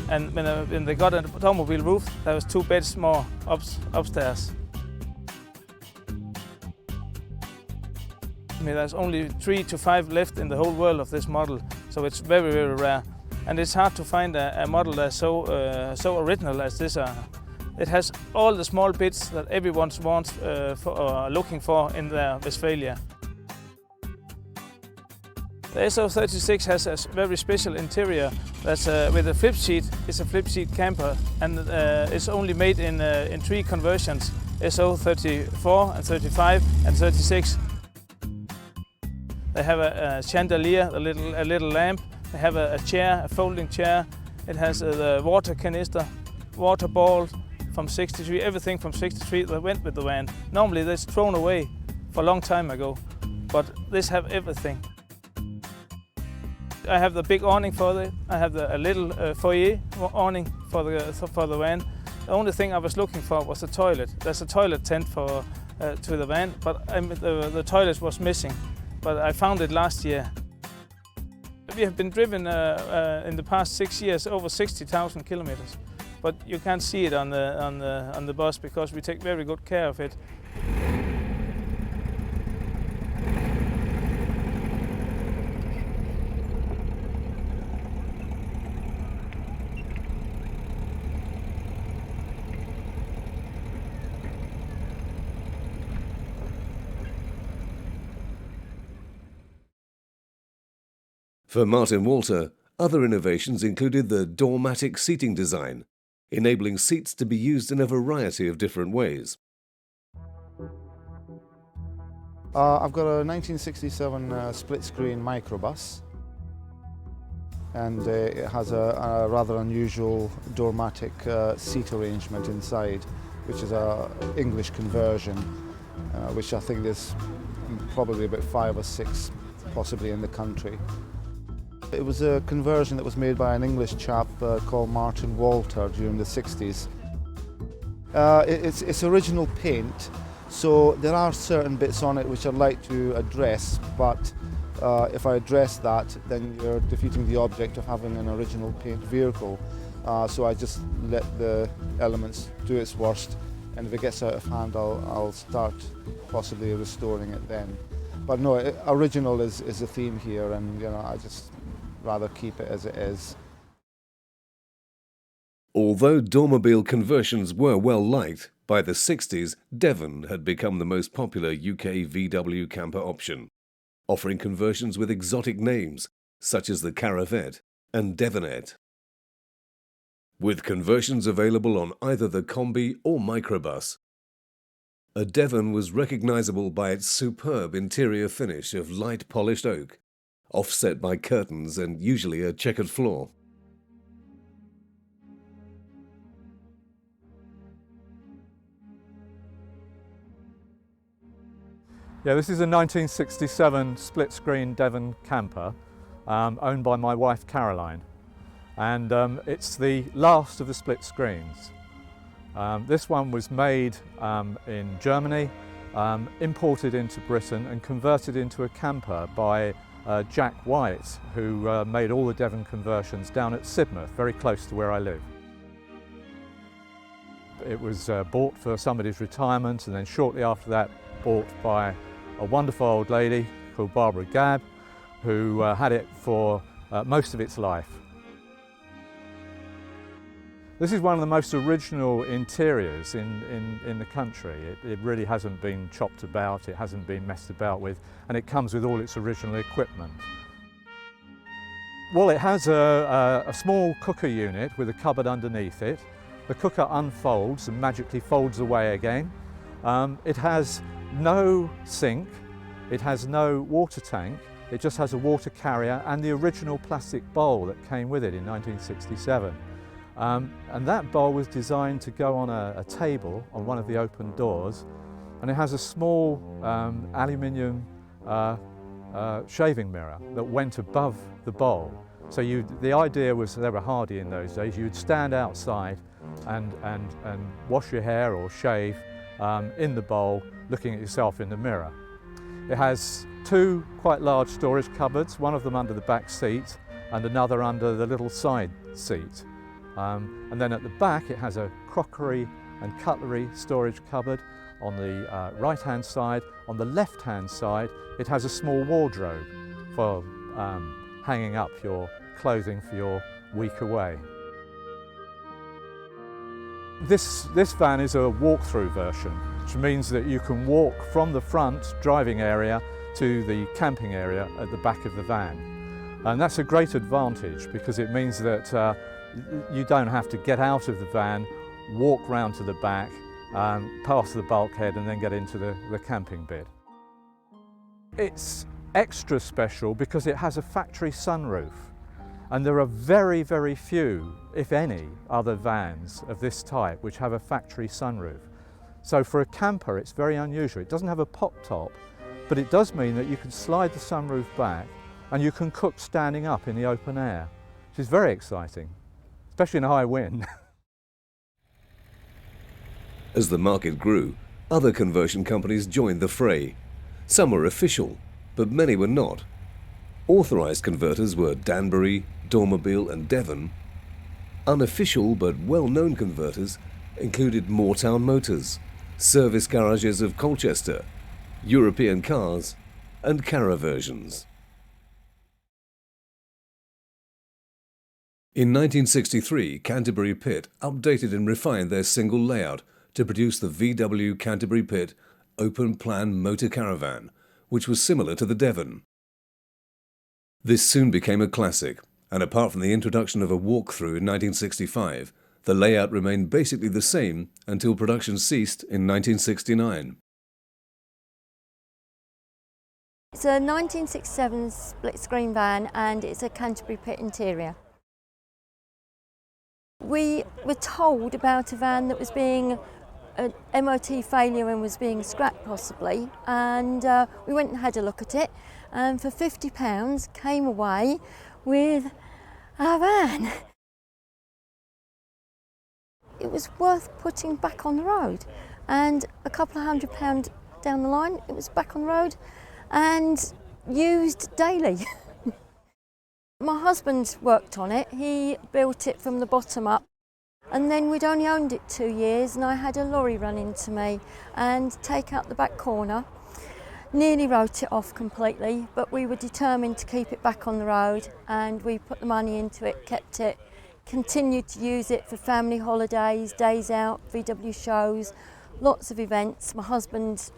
And when they got a Dormobile roof, there was 2 beds more upstairs. I mean, there's only 3 to 5 left in the whole world of this model, so it's very, very rare. And it's hard to find a model that's so original as this. It has all the small bits that everyone wants looking for in their Westfalia. The SO36 has a very special interior that's with a flip seat. It's a flip seat camper, and it's only made in 3 conversions: SO34 and 35 and 36. They have a chandelier, a little lamp. They have a chair, a folding chair. It has the water canister, water ball from 63, everything from 63 that went with the van. Normally that's thrown away for a long time ago, but this have everything. I have the big awning for it. I have a little foyer awning for the van. The only thing I was looking for was a toilet. There's a toilet tent to the van, but the toilet was missing. But I found it last year. We have been driven in the past 6 years over 60,000 kilometers, but you can't see it on the bus because we take very good care of it. For Martin Walter, other innovations included the Doormatic seating design, enabling seats to be used in a variety of different ways. I've got a 1967 split-screen microbus, and it has a rather unusual Doormatic seat arrangement inside, which is an English conversion, which I think there's probably about 5 or 6 possibly in the country. It was a conversion that was made by an English chap called Martin Walter during the 60s. It's original paint, so there are certain bits on it which I'd like to address, but if I address that, then you're defeating the object of having an original paint vehicle. So I just let the elements do its worst, and if it gets out of hand, I'll start possibly restoring it then. But no, original is the theme here, and you know, I just rather keep it as it is. Although Dormobile conversions were well liked, by the 60s, Devon had become the most popular UK VW camper option, offering conversions with exotic names such as the Caravette and Devonette. With conversions available on either the Combi or Microbus, a Devon was recognisable by its superb interior finish of light polished oak, offset by curtains and usually a checkered floor. Yeah, this is a 1967 split-screen Devon camper owned by my wife Caroline, and it's the last of the split screens. This one was made in Germany, imported into Britain and converted into a camper by Jack White, who made all the Devon conversions down at Sidmouth, very close to where I live. It was bought for somebody's retirement, and then shortly after that bought by a wonderful old lady called Barbara Gabb, who had it for most of its life. This is one of the most original interiors in the country. It really hasn't been chopped about, it hasn't been messed about with, and it comes with all its original equipment. Well, it has a small cooker unit with a cupboard underneath it. The cooker unfolds and magically folds away again. It has no sink, it has no water tank, it just has a water carrier and the original plastic bowl that came with it in 1967. And that bowl was designed to go on a table on one of the open doors, and it has a small aluminium shaving mirror that went above the bowl. So the idea was, they were hardy in those days, you'd stand outside and wash your hair or shave in the bowl, looking at yourself in the mirror. It has two quite large storage cupboards, one of them under the back seat and another under the little side seat. And then at the back it has a crockery and cutlery storage cupboard on the right-hand side. On the left-hand side it has a small wardrobe for hanging up your clothing for your week away. This van is a walk-through version, which means that you can walk from the front driving area to the camping area at the back of the van. And that's a great advantage because it means that you don't have to get out of the van, walk round to the back, pass the bulkhead and then get into the camping bit. It's extra special because it has a factory sunroof, and there are very, very few, if any, other vans of this type which have a factory sunroof. So for a camper it's very unusual. It doesn't have a pop top, but it does mean that you can slide the sunroof back and you can cook standing up in the open air, which is very exciting, especially in a high wind. As the market grew, other conversion companies joined the fray. Some were official, but many were not. Authorised converters were Danbury, Dormobile and Devon. Unofficial but well-known converters included Moortown Motors, Service Garages of Colchester, European Cars and Caraversions. In 1963, Canterbury Pit updated and refined their single layout to produce the VW Canterbury Pit open-plan motor caravan, which was similar to the Devon. This soon became a classic, and apart from the introduction of a walk-through in 1965, the layout remained basically the same until production ceased in 1969. It's a 1967 split-screen van and it's a Canterbury Pit interior. We were told about a van that was being an MOT failure and was being scrapped possibly, and we went and had a look at it, and for £50 came away with a van. It was worth putting back on the road, and a couple of £100 down the line it was back on the road and used daily. My husband worked on it, he built it from the bottom up, and then we'd only owned it 2 years and I had a lorry run into me and take out the back corner. Nearly wrote it off completely, but we were determined to keep it back on the road, and we put the money into it, kept it, continued to use it for family holidays, days out, VW shows, lots of events. My husband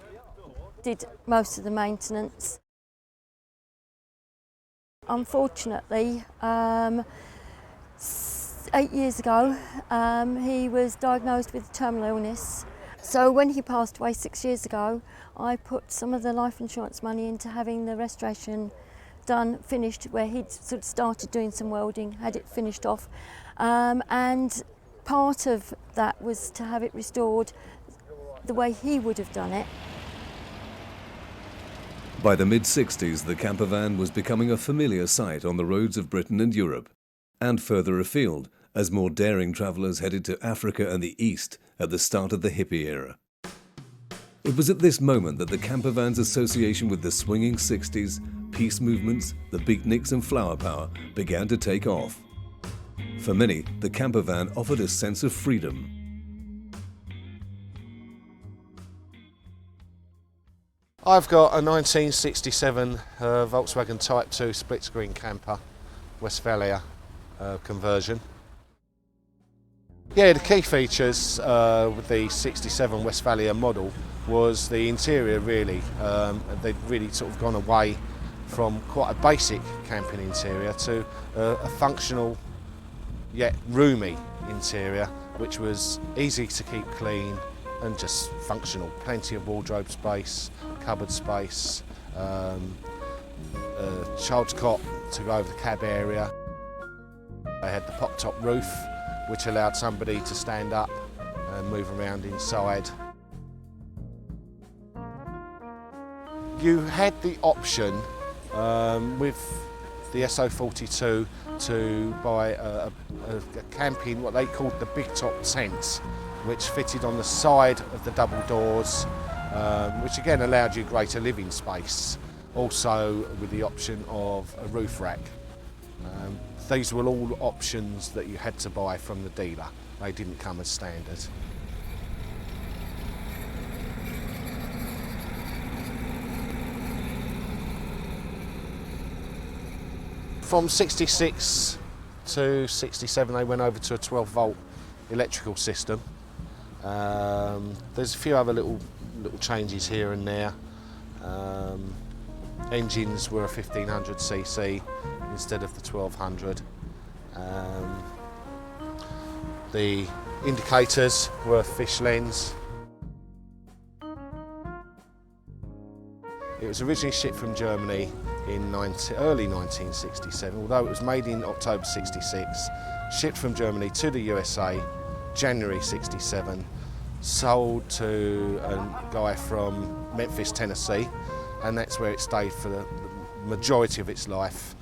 did most of the maintenance. Unfortunately, 8 years ago, he was diagnosed with terminal illness. So when he passed away 6 years ago, I put some of the life insurance money into having the restoration done, finished, where he'd sort of started doing some welding, had it finished off. And part of that was to have it restored the way he would have done it. By the mid-60s, the camper van was becoming a familiar sight on the roads of Britain and Europe, and further afield, as more daring travellers headed to Africa and the East at the start of the hippie era. It was at this moment that the camper van's association with the swinging 60s, peace movements, the beatniks and flower power began to take off. For many, the camper van offered a sense of freedom. I've got a 1967 Volkswagen Type 2 split-screen camper, Westfalia conversion. Yeah, the key features with the 67 Westfalia model was the interior really. They'd really sort of gone away from quite a basic camping interior to a functional yet roomy interior, which was easy to keep clean and just functional. Plenty of wardrobe space, cupboard space, a child's cot to go over the cab area. They had the pop-top roof, which allowed somebody to stand up and move around inside. You had the option with the SO42 to buy a camping, what they called the big top tent, which fitted on the side of the double doors, which again allowed you greater living space, also with the option of a roof rack. These were all options that you had to buy from the dealer. They didn't come as standard. From 66 to 67 they went over to a 12 volt electrical system. There's a few other little changes here and there. Engines were a 1500cc instead of the 1200. The indicators were fish lens. It was originally shipped from Germany in early 1967, although it was made in October 66, shipped from Germany to the USA, January 67, sold to a guy from Memphis, Tennessee, and that's where it stayed for the majority of its life.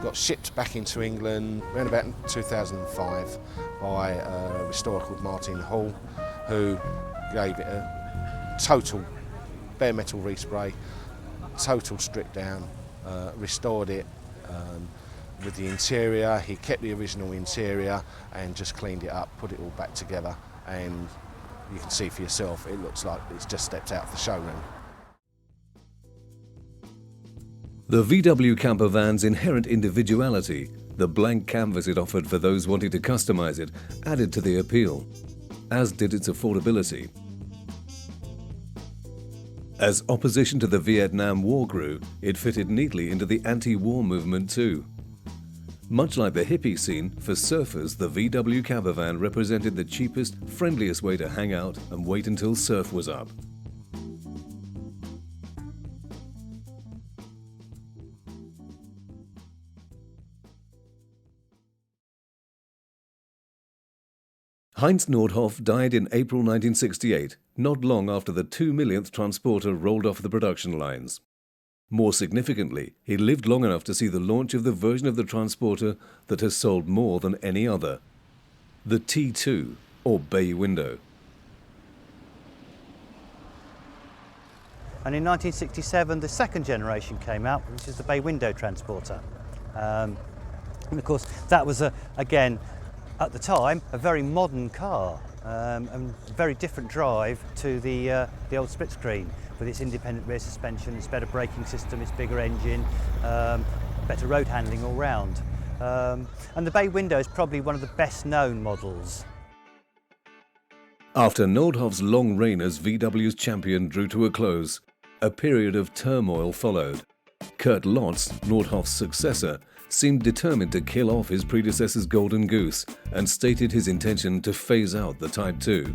Got shipped back into England around about 2005 by a restorer called Martin Hall, who gave it a total bare metal respray, total strip down, restored it with the interior. He kept the original interior and just cleaned it up, put it all back together, and you can see for yourself it looks like it's just stepped out of the showroom. The VW camper van's inherent individuality, the blank canvas it offered for those wanting to customize it, added to the appeal, as did its affordability. As opposition to the Vietnam War grew, it fitted neatly into the anti-war movement too. Much like the hippie scene, for surfers, the VW camper van represented the cheapest, friendliest way to hang out and wait until surf was up. Heinz Nordhoff died in April 1968, not long after the 2 millionth transporter rolled off the production lines. More significantly, he lived long enough to see the launch of the version of the transporter that has sold more than any other, the T2, or bay window. And in 1967, the second generation came out, which is the bay window transporter. And of course, that was, again, at the time, a very modern car, and very different drive to the old split screen, with its independent rear suspension, its better braking system, its bigger engine, better road handling all round. And the bay window is probably one of the best known models. After Nordhoff's long reign as VW's champion drew to a close, a period of turmoil followed. Kurt Lotz, Nordhoff's successor, seemed determined to kill off his predecessor's golden goose and stated his intention to phase out the Type 2.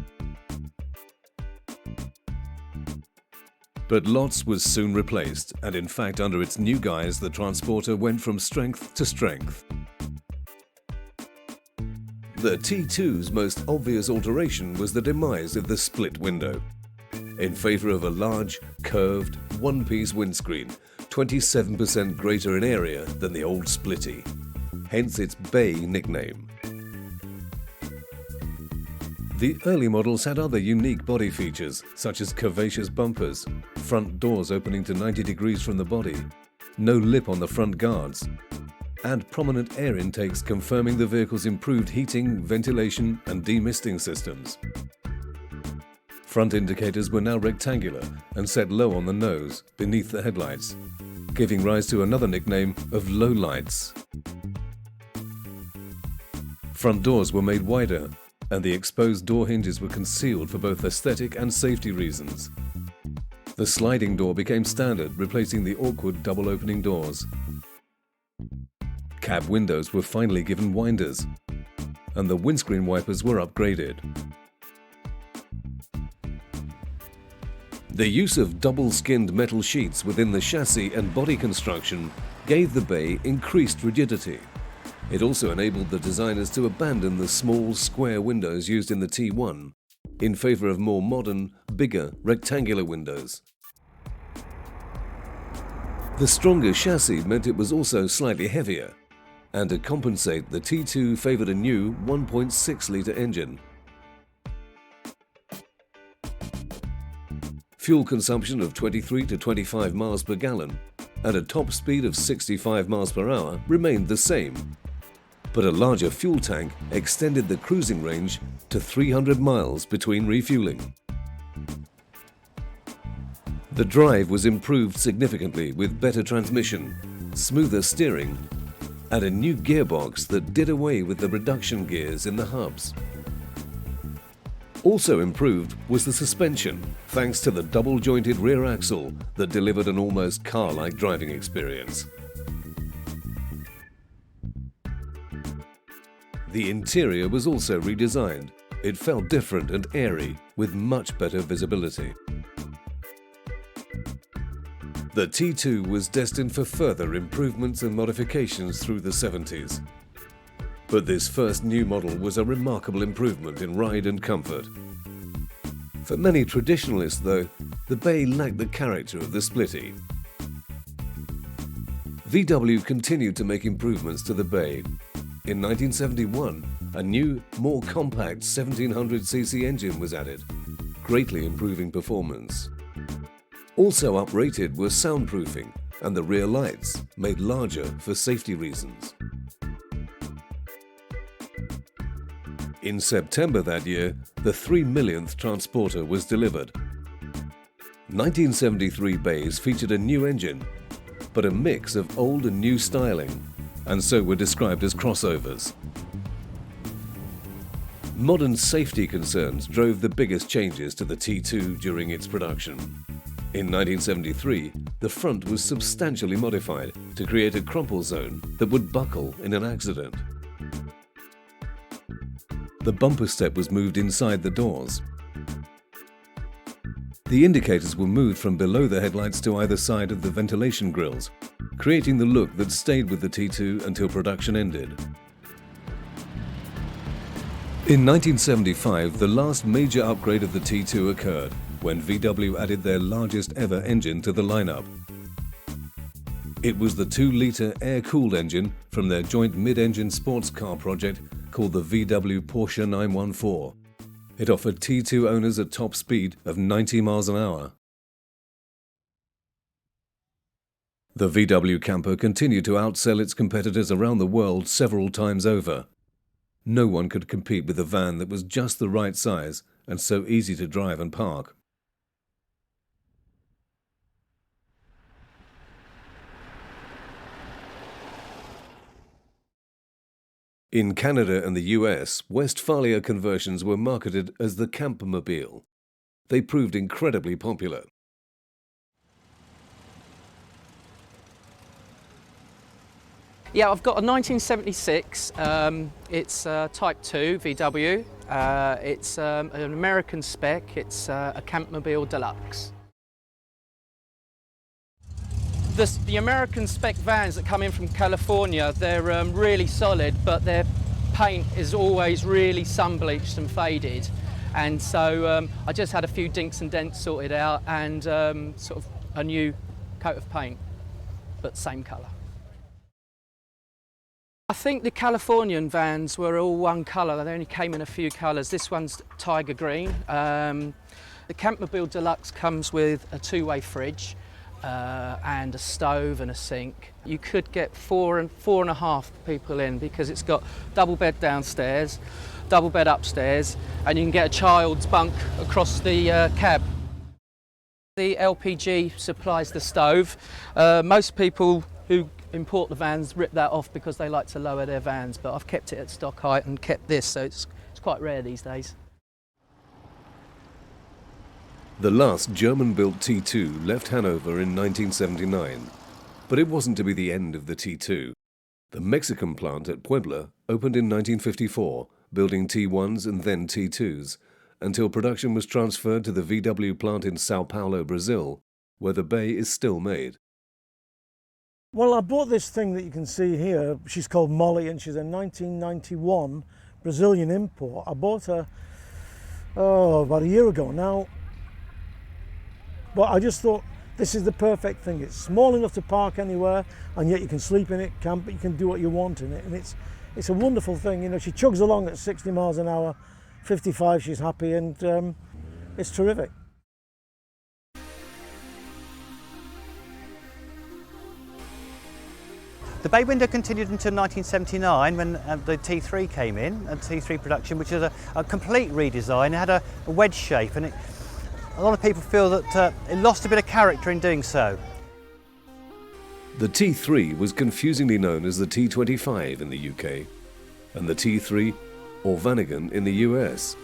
But Lotz was soon replaced, and in fact under its new guise the transporter went from strength to strength. The T2's most obvious alteration was the demise of the split window. in favour of a large, curved, one-piece windscreen, 27% greater in area than the old Splitty, hence its Bay nickname. The early models had other unique body features, such as curvaceous bumpers, front doors opening to 90 degrees from the body, no lip on the front guards, and prominent air intakes confirming the vehicle's improved heating, ventilation and demisting systems. Front indicators were now rectangular and set low on the nose, beneath the headlights, giving rise to another nickname of low lights. Front doors were made wider, and the exposed door hinges were concealed for both aesthetic and safety reasons. The sliding door became standard, replacing the awkward double-opening doors. Cab windows were finally given winders, and the windscreen wipers were upgraded. The use of double-skinned metal sheets within the chassis and body construction gave the Bay increased rigidity. It also enabled the designers to abandon the small, square windows used in the T1 in favour of more modern, bigger, rectangular windows. The stronger chassis meant it was also slightly heavier, and to compensate, the T2 favoured a new 1.6-litre engine. Fuel consumption of 23 to 25 miles per gallon and a top speed of 65 miles per hour remained the same, but a larger fuel tank extended the cruising range to 300 miles between refueling. The drive was improved significantly with better transmission, smoother steering, and a new gearbox that did away with the reduction gears in the hubs. Also improved was the suspension, thanks to the double-jointed rear axle that delivered an almost car-like driving experience. The interior was also redesigned. It felt different and airy, with much better visibility. The T2 was destined for further improvements and modifications through the 70s. But this first new model was a remarkable improvement in ride and comfort. For many traditionalists, though, the Bay lacked the character of the Splitty. VW continued to make improvements to the Bay. In 1971, a new, more compact 1700cc engine was added, greatly improving performance. Also uprated were soundproofing and the rear lights, made larger for safety reasons. In September that year, the 3 millionth Transporter was delivered. 1973 Bays featured a new engine, but a mix of old and new styling, and so were described as crossovers. Modern safety concerns drove the biggest changes to the T2 during its production. In 1973, the front was substantially modified to create a crumple zone that would buckle in an accident. The bumper step was moved inside the doors. The indicators were moved from below the headlights to either side of the ventilation grills, creating the look that stayed with the T2 until production ended. In 1975, the last major upgrade of the T2 occurred when VW added their largest ever engine to the lineup. It was the 2-litre air-cooled engine from their joint mid-engine sports car project called the VW Porsche 914. It offered T2 owners a top speed of 90 miles an hour. The VW camper continued to outsell its competitors around the world several times over. No one could compete with a van that was just the right size and so easy to drive and park. In Canada and the US, Westfalia conversions were marketed as the Campmobile. They proved incredibly popular. Yeah, I've got a 1976. It's Type 2 VW. It's an American spec. It's a Campmobile Deluxe. The American spec vans that come in from California, they're really solid, but their paint is always really sun-bleached and faded. And so I just had a few dinks and dents sorted out and sort of a new coat of paint, but same colour. I think the Californian vans were all one colour. They only came in a few colours. This one's tiger green. The Campmobile Deluxe comes with a two-way fridge and a stove and a sink. You could get four and a half people in because it's got double bed downstairs, double bed upstairs, and you can get a child's bunk across the cab. The LPG supplies the stove. Most people who import the vans rip that off because they like to lower their vans, but I've kept it at stock height and kept this, so it's quite rare these days. The last German-built T2 left Hanover in 1979, but it wasn't to be the end of the T2. The Mexican plant at Puebla opened in 1954, building T1s and then T2s, until production was transferred to the VW plant in Sao Paulo, Brazil, where the bay is still made. Well, I bought this thing that you can see here. She's called Molly, and she's a 1991 Brazilian import. I bought her about a year ago now. But I just thought this is the perfect thing. It's small enough to park anywhere, and yet you can sleep in it, camp, you can do what you want in it, and it's a wonderful thing. You know, she chugs along at 60 miles an hour, 55, she's happy, and it's terrific. The bay window continued until 1979 when the T3 came in, and T3 production, which is a complete redesign. It had a wedge shape, and a lot of people feel that it lost a bit of character in doing so. The T3 was confusingly known as the T25 in the UK, and the T3 or Vanagon in the US,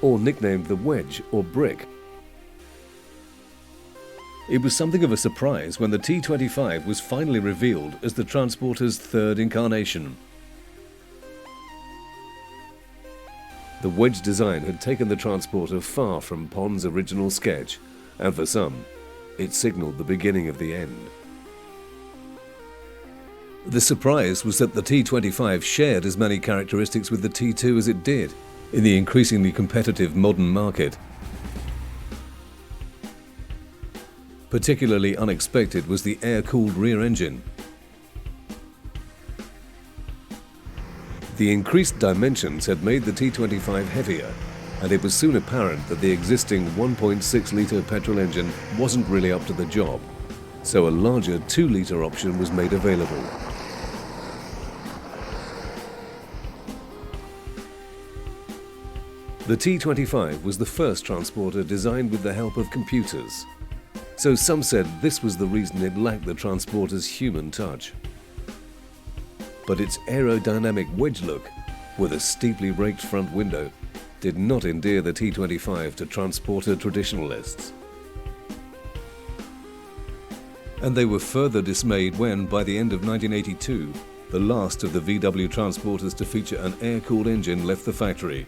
or nicknamed the Wedge or Brick. It was something of a surprise when the T25 was finally revealed as the Transporter's third incarnation. The Wedge design had taken the Transporter far from Pond's original sketch, and for some, it signalled the beginning of the end. The surprise was that the T25 shared as many characteristics with the T2 as it did in the increasingly competitive modern market. Particularly unexpected was the air-cooled rear engine. The increased dimensions had made the T25 heavier, and it was soon apparent that the existing 1.6-litre petrol engine wasn't really up to the job, so a larger 2-litre option was made available. The T25 was the first Transporter designed with the help of computers, so some said this was the reason it lacked the Transporter's human touch. But its aerodynamic wedge look, with a steeply raked front window, did not endear the T25 to Transporter traditionalists. And they were further dismayed when, by the end of 1982, the last of the VW Transporters to feature an air-cooled engine left the factory.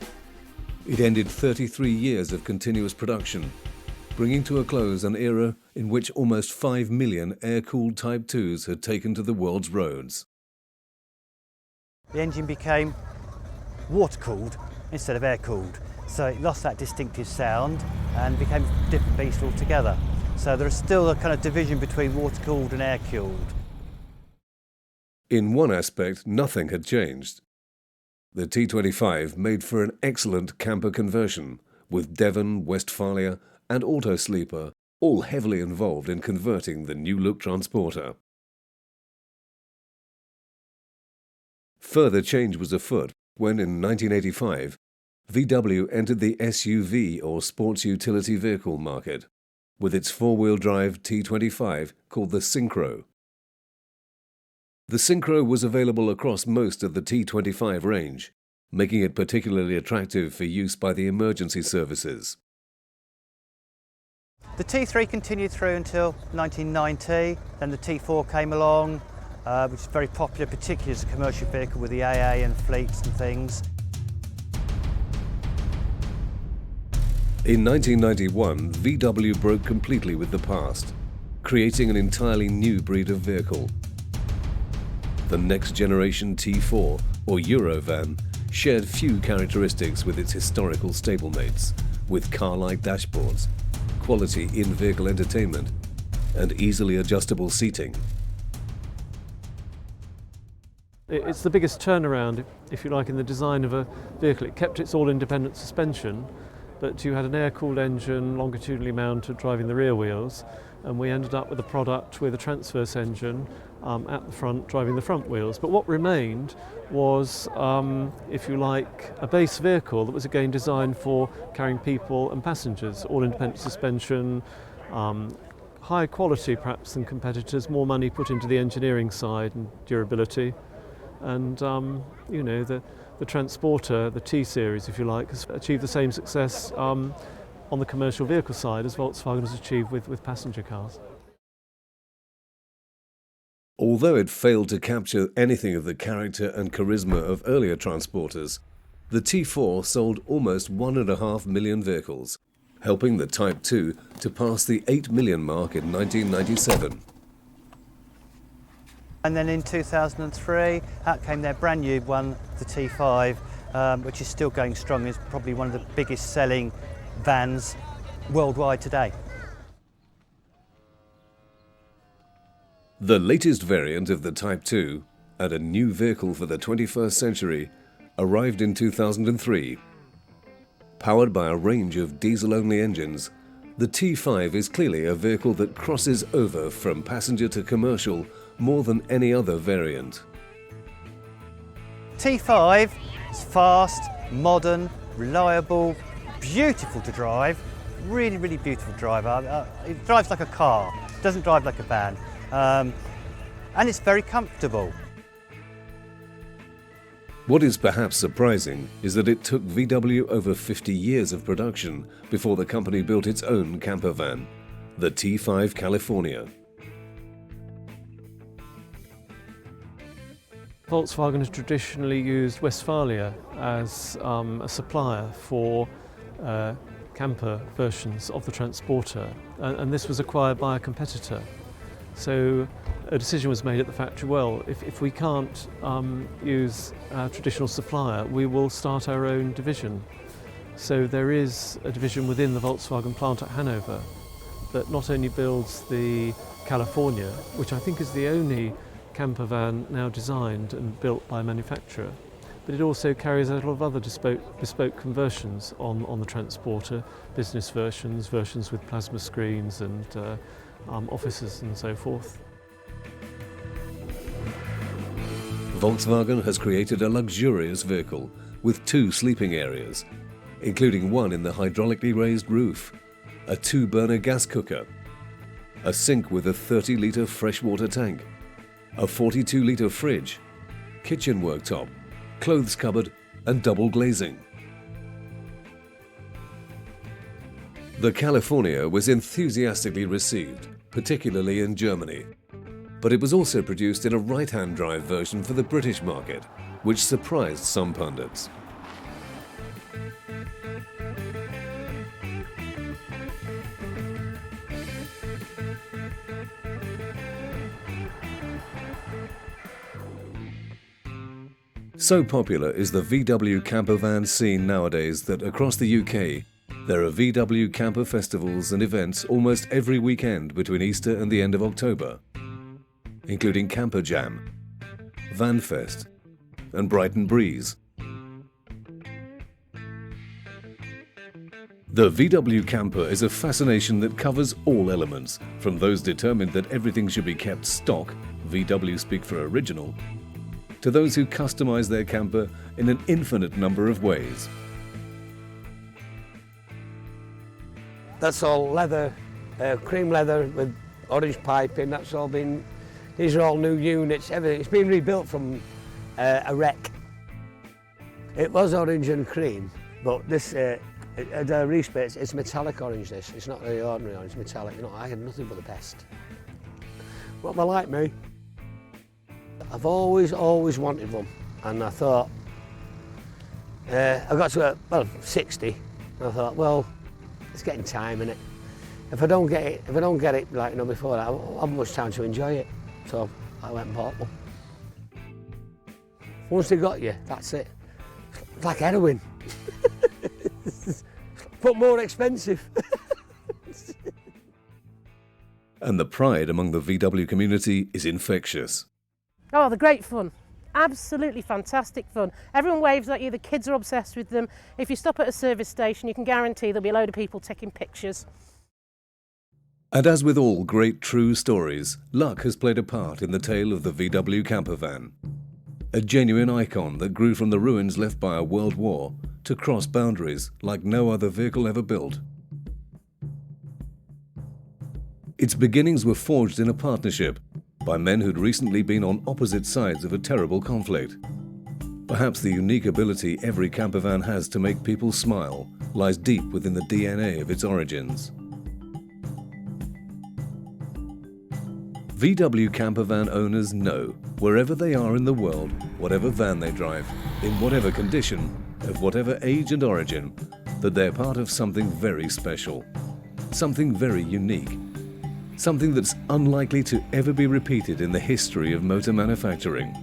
It ended 33 years of continuous production, bringing to a close an era in which almost 5 million air-cooled Type 2s had taken to the world's roads. The engine became water-cooled instead of air-cooled, so it lost that distinctive sound and became a different beast altogether. So there is still a kind of division between water-cooled and air-cooled. In one aspect, nothing had changed. The T25 made for an excellent camper conversion, with Devon, Westfalia and Autosleeper all heavily involved in converting the new-look Transporter. Further change was afoot when, in 1985, VW entered the SUV or sports utility vehicle market, with its four-wheel drive T25 called the Syncro. The Syncro was available across most of the T25 range, making it particularly attractive for use by the emergency services. The T3 continued through until 1990, then the T4 came along, which is very popular, particularly as a commercial vehicle with the AA and fleets and things. In 1991, VW broke completely with the past, creating an entirely new breed of vehicle. The next generation T4, or Eurovan, shared few characteristics with its historical stablemates, with car-like dashboards, quality in-vehicle entertainment, and easily adjustable seating. It's the biggest turnaround, if you like, in the design of a vehicle. It kept its all-independent suspension, but you had an air-cooled engine longitudinally mounted driving the rear wheels, and we ended up with a product with a transverse engine at the front driving the front wheels. But what remained was, if you like, a base vehicle that was again designed for carrying people and passengers, all-independent suspension, higher quality perhaps than competitors, more money put into the engineering side and durability. And you know, the Transporter, the T-Series if you like, has achieved the same success on the commercial vehicle side as Volkswagen has achieved with passenger cars. Although it failed to capture anything of the character and charisma of earlier Transporters, the T4 sold almost 1.5 million vehicles, helping the Type 2 to pass the 8 million mark in 1997. And then in 2003, out came their brand new one, the T5, which is still going strong. It's probably one of the biggest selling vans worldwide today. The latest variant of the Type 2, and a new vehicle for the 21st century, arrived in 2003. Powered by a range of diesel-only engines, the T5 is clearly a vehicle that crosses over from passenger to commercial more than any other variant. T5 is fast, modern, reliable, beautiful to drive, really, really beautiful to drive. It drives like a car, it doesn't drive like a van, and it's very comfortable. What is perhaps surprising is that it took VW over 50 years of production before the company built its own camper van, the T5 California. Volkswagen has traditionally used Westfalia as a supplier for camper versions of the Transporter, and this was acquired by a competitor. So a decision was made at the factory, well, if we can't use a traditional supplier, we will start our own division. So there is a division within the Volkswagen plant at Hanover that not only builds the California, which I think is the only camper van now designed and built by a manufacturer, but it also carries a lot of other bespoke conversions on the Transporter, business versions with plasma screens and offices and so forth. Volkswagen has created a luxurious vehicle with 2 sleeping areas, including one in the hydraulically raised roof, a 2-burner gas cooker, a sink with a 30-litre freshwater tank, a 42-litre fridge, kitchen worktop, clothes cupboard and double glazing. The California was enthusiastically received, particularly in Germany, but it was also produced in a right-hand drive version for the British market, which surprised some pundits. So popular is the VW camper van scene nowadays that across the UK, there are VW camper festivals and events almost every weekend between Easter and the end of October, including Camper Jam, Vanfest, and Brighton Breeze. The VW camper is a fascination that covers all elements, from those determined that everything should be kept stock, VW speak for original, to those who customize their camper in an infinite number of ways. That's all leather, cream leather with orange piping, that's all been, these are all new units, everything. It's been rebuilt from a wreck. It was orange and cream, but this, the respect, it's metallic orange this, it's not the ordinary orange, it's metallic. You know, I had nothing but the best. What they like me? I've always wanted one, and I thought, I got to, 60, and I thought, well, it's getting time, innit? If I don't get it like before that, I won't have much time to enjoy it. So I went and bought one. Once they got you, that's it. It's like heroin. But more expensive. And the pride among the VW community is infectious. Oh, they're great fun. Absolutely fantastic fun. Everyone waves at you, the kids are obsessed with them. If you stop at a service station, you can guarantee there'll be a load of people taking pictures. And as with all great true stories, luck has played a part in the tale of the VW camper van. A genuine icon that grew from the ruins left by a world war to cross boundaries like no other vehicle ever built. Its beginnings were forged in a partnership by men who'd recently been on opposite sides of a terrible conflict. Perhaps the unique ability every camper van has to make people smile lies deep within the DNA of its origins. VW camper van owners know, wherever they are in the world, whatever van they drive, in whatever condition, of whatever age and origin, that they're part of something very special, something very unique, something that's unlikely to ever be repeated in the history of motor manufacturing.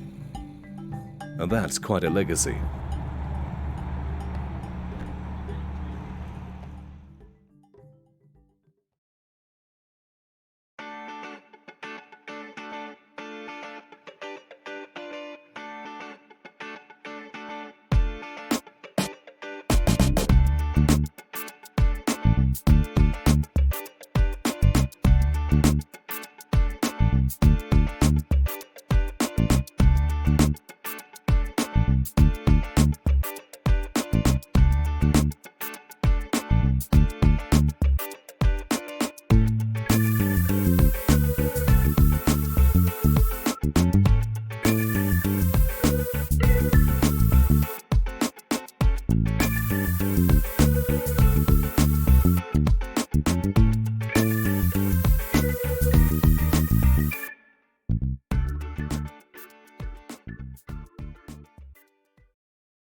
And that's quite a legacy.